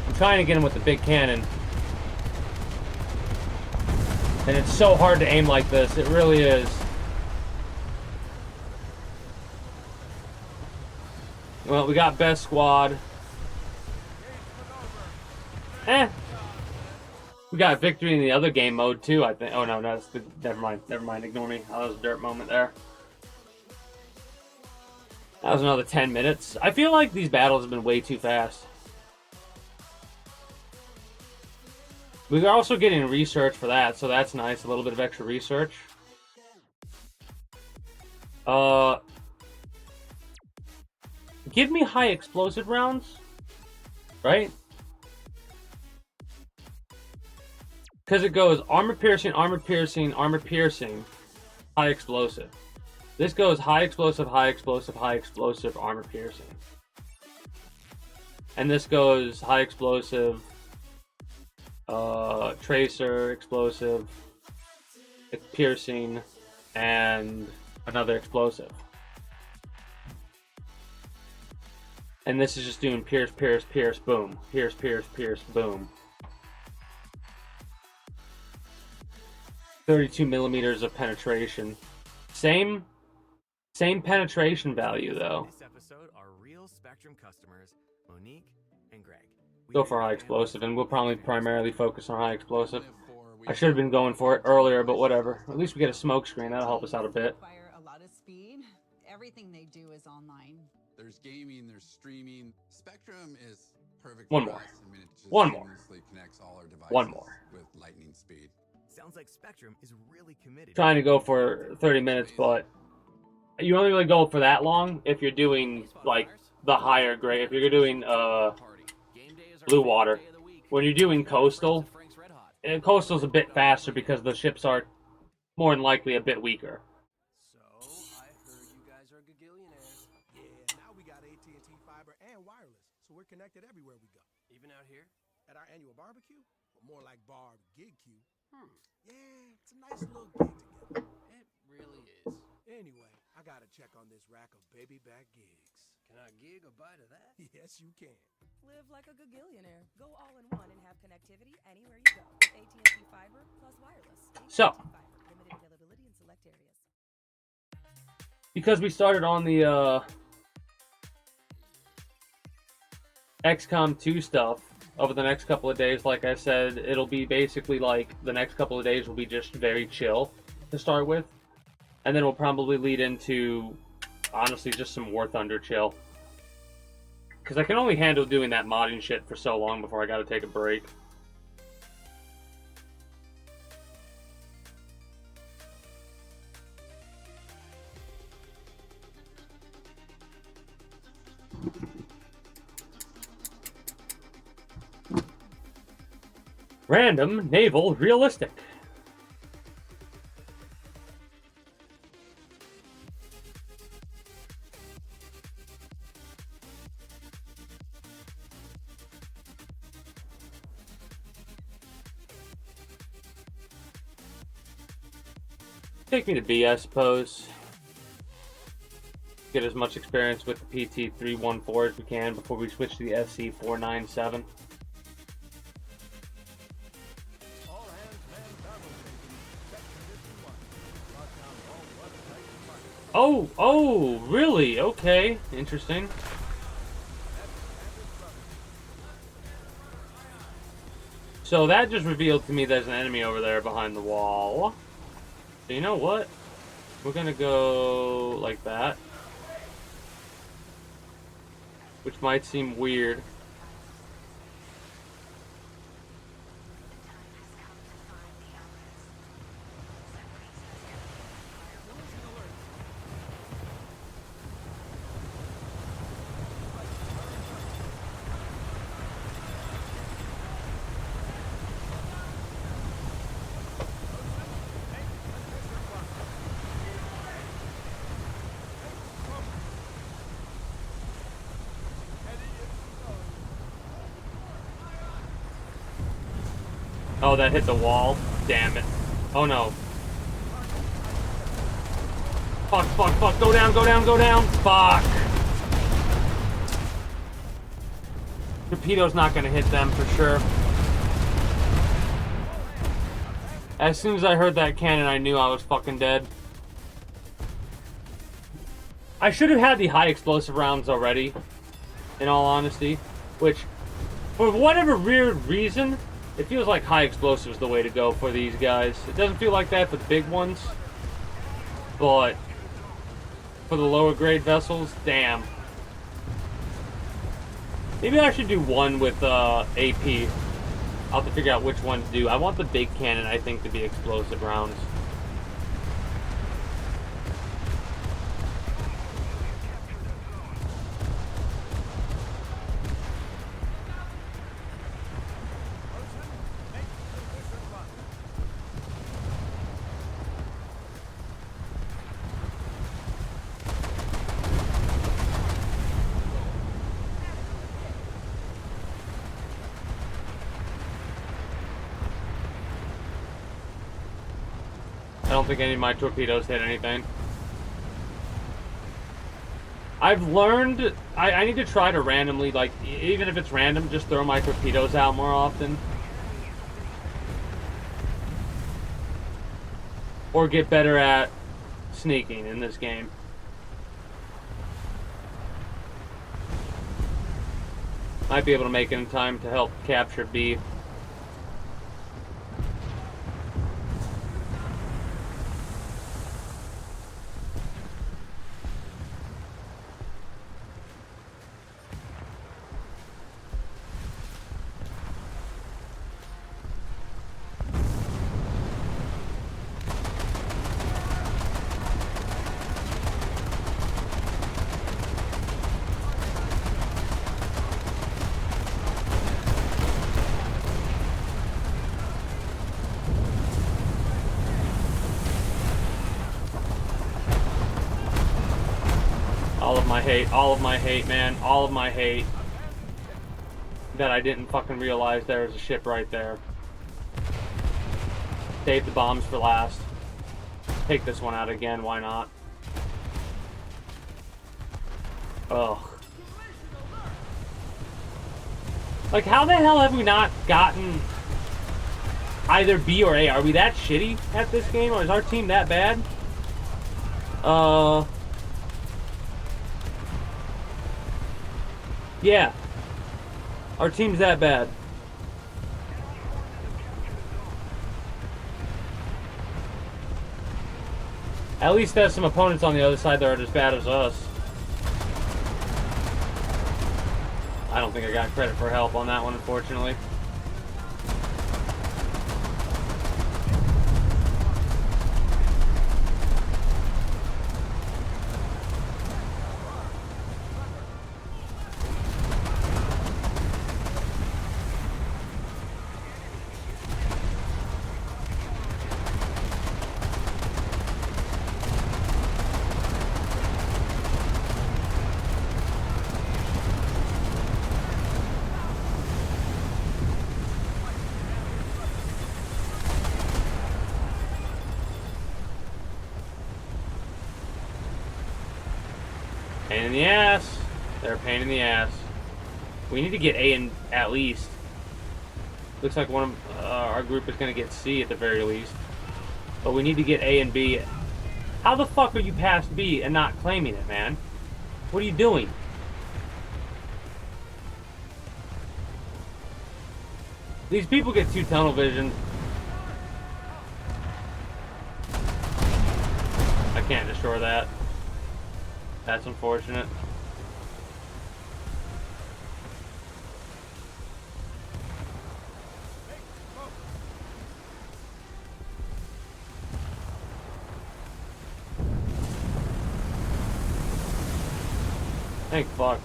I'm trying to get him with the big cannon. And it's so hard to aim like this. It really is. Well, we got best squad. We got victory in the other game mode too, I think. Oh no, that's the, never mind, ignore me. Oh, that was a dirt moment there. That was another 10 minutes. I feel like these battles have been way too fast. We are also getting research for that, so that's nice. A little bit of extra research. Give me high explosive rounds, right? Because it goes armor piercing, armor piercing, armor piercing, high explosive. This goes high explosive, high explosive, high explosive, armor piercing. And this goes high explosive, tracer, explosive, piercing, and another explosive. And this is just doing pierce, pierce, pierce, boom. Pierce, pierce, pierce, boom. 32 millimeters of penetration. Same penetration value though. This episode are real Spectrum customers, Monique and Greg. Go for high explosive, and we'll probably primarily focus on high explosive. I should have been going for it earlier, but whatever. At least we get a smoke screen. That'll help us out a bit. Require a lot of speed. Everything they do is online. There's gaming, there's streaming. Spectrum is perfect. One for more. us. I mean, it just One more. seamlessly connects all our devices One more. with lightning speed. Sounds like Spectrum is really committed. Trying to go for 30 minutes, but you only really go for that long if you're doing like the higher grade. If you're doing blue water. When you're doing coastal, and coastal's a bit faster because the ships are more than likely a bit weaker. So, I heard you guys are gagillionaires. Yeah, now we got AT&T fiber and wireless, so we're connected everywhere we go. Even out here? At our annual barbecue? Or more like Barb Gig Q. Yeah, it's a nice little gig together. It really is. Anyway, I gotta check on this rack of baby back gigs. Can I gig a bite of that? Yes, you can. Live like a gagillionaire. Go all in one and have connectivity anywhere you go with AT&T fiber plus wireless. So, AT&T fiber, limited availability in select areas. because we started on the XCOM 2 stuff, over the next couple of days. Like I said, it'll be basically like the next couple of days will be just very chill to start with. And then we'll probably lead into, honestly, just some Warthunder chill. Because I can only handle doing that modding shit for so long before I gotta take a break. Random, naval, realistic. Take me to B, I suppose. Get as much experience with the PT-314 as we can before we switch to the SC-497. Oh, really? Okay, interesting. So that just revealed to me there's an enemy over there behind the wall. So you know what? We're gonna go like that. Which might seem weird. Oh, that hit the wall. Damn it. Oh no. Fuck. Go down. Fuck. Torpedo's not gonna hit them for sure. As soon as I heard that cannon, I knew I was fucking dead. I should have had the high explosive rounds already, in all honesty. Which, for whatever weird reason, it feels like high explosive is the way to go for these guys. It doesn't feel like that for the big ones, but for the lower grade vessels, damn. Maybe I should do one with AP. I'll have to figure out which one to do. I want the big cannon, I think, to be explosive rounds. I don't think any of my torpedoes hit anything. I've learned I need to try to randomly, like, even if it's random, just throw my torpedoes out more often. Or get better at sneaking in this game. Might be able to make it in time to help capture B. All of my hate, man. All of my hate. That I didn't fucking realize there was a ship right there. Save the bombs for last. Take this one out again, why not? Ugh. Like, how the hell have we not gotten either B or A? Are we that shitty at this game, or is our team that bad? Yeah. Our team's that bad. At least there's some opponents on the other side that are as bad as us. I don't think I got credit for help on that one, unfortunately. Pain in the ass. They're a pain in the ass. We need to get A in at least. Looks like one of our group is going to get C at the very least. But we need to get A and B. How the fuck are you past B and not claiming it, man? What are you doing? These people get too tunnel vision. I can't destroy that. That's unfortunate. Thank fuck.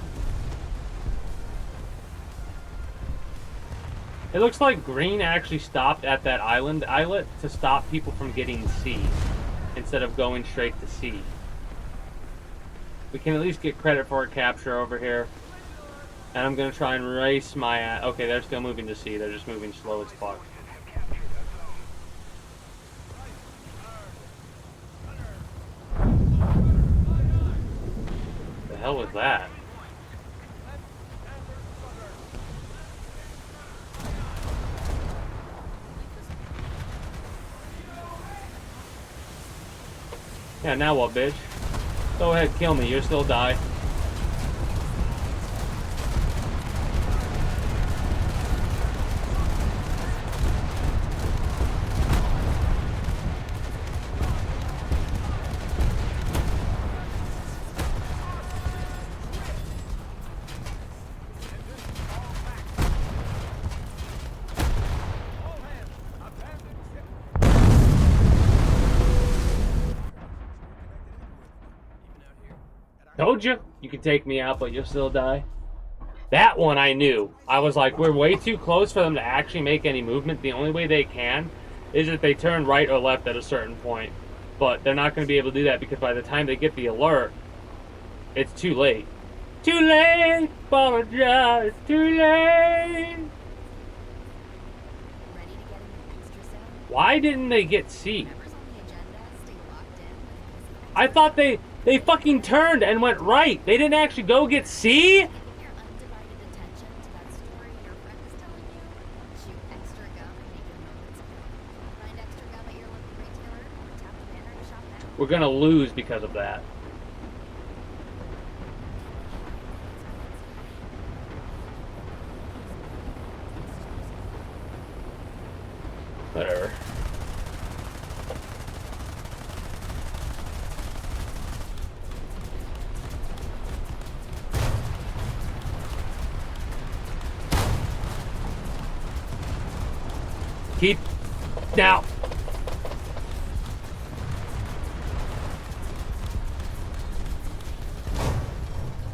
It looks like green actually stopped at that islet to stop people from getting C instead of going straight to C. We can at least get credit for a capture over here. And I'm going to try and race my... Okay, they're still moving to C. They're just moving slow as fuck. The hell was that? Yeah, now what, bitch? Go ahead, kill me. You'll still die. Told you, you can take me out, but you'll still die. That one I knew. I was like, we're way too close for them to actually make any movement. The only way they can is if they turn right or left at a certain point. But they're not going to be able to do that because by the time they get the alert, it's too late. Too late! Apologize! Too late! Why didn't they get C? I thought they fucking turned and went right. They didn't actually go get C? We're gonna lose because of that. Whatever. Keep now.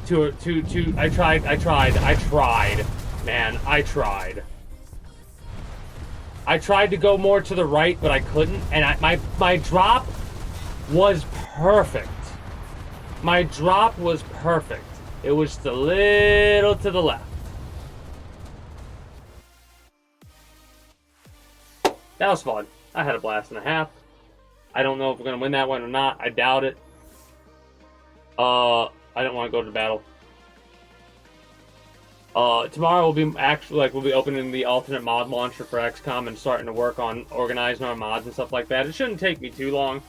I tried. Man, I tried. I tried to go more to the right, but I couldn't, and my drop was perfect. My drop was perfect. It was just a little to the left. That was fun. I had a blast and a half. I don't know if we're going to win that one or not. I doubt it. I don't want to go to battle. Tomorrow we'll be opening the alternate mod launcher for XCOM and starting to work on organizing our mods and stuff like that. It shouldn't take me too long.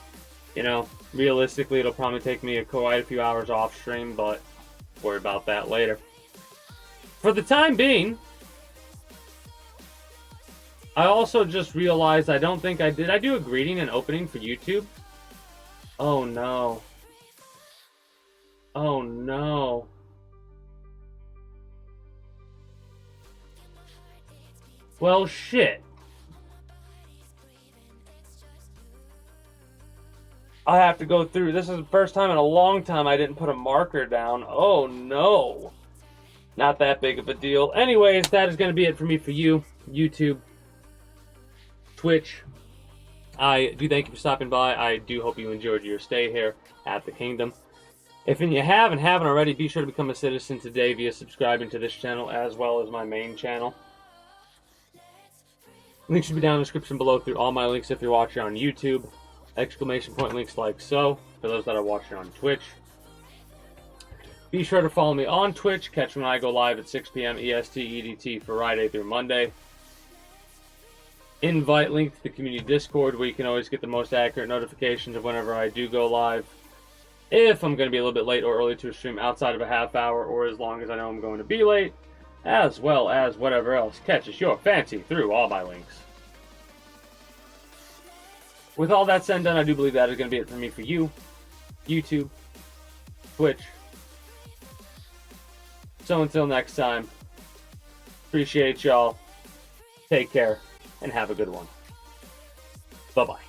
You know, realistically, it'll probably take me quite a few hours off stream, but worry about that later. For the time being, I also just realized I don't think I did. I do a greeting and opening for YouTube. Oh no. Oh no. Well, shit. I have to go through. This is the first time in a long time I didn't put a marker down. Oh no. Not that big of a deal. Anyways, that is going to be it for me for you. YouTube, Twitch. I do thank you for stopping by. I do hope you enjoyed your stay here at the Kingdom. If you haven't already, be sure to become a citizen today via subscribing to this channel as well as my main channel. Links should be down in the description below through all my links if you're watching on YouTube. Exclamation point links like so for those that are watching on Twitch. Be sure to follow me on Twitch. Catch when I go live at 6 p.m. EST EDT Friday through Monday. Invite link to the community Discord where you can always get the most accurate notifications of whenever I do go live. If I'm going to be a little bit late or early to a stream outside of a half hour or as long as I know I'm going to be late, as well as whatever else catches your fancy through all my links. With all that said and done, I do believe that is going to be it for me for you, YouTube, Twitch. So until next time, appreciate y'all. Take care and have a good one. Bye-bye.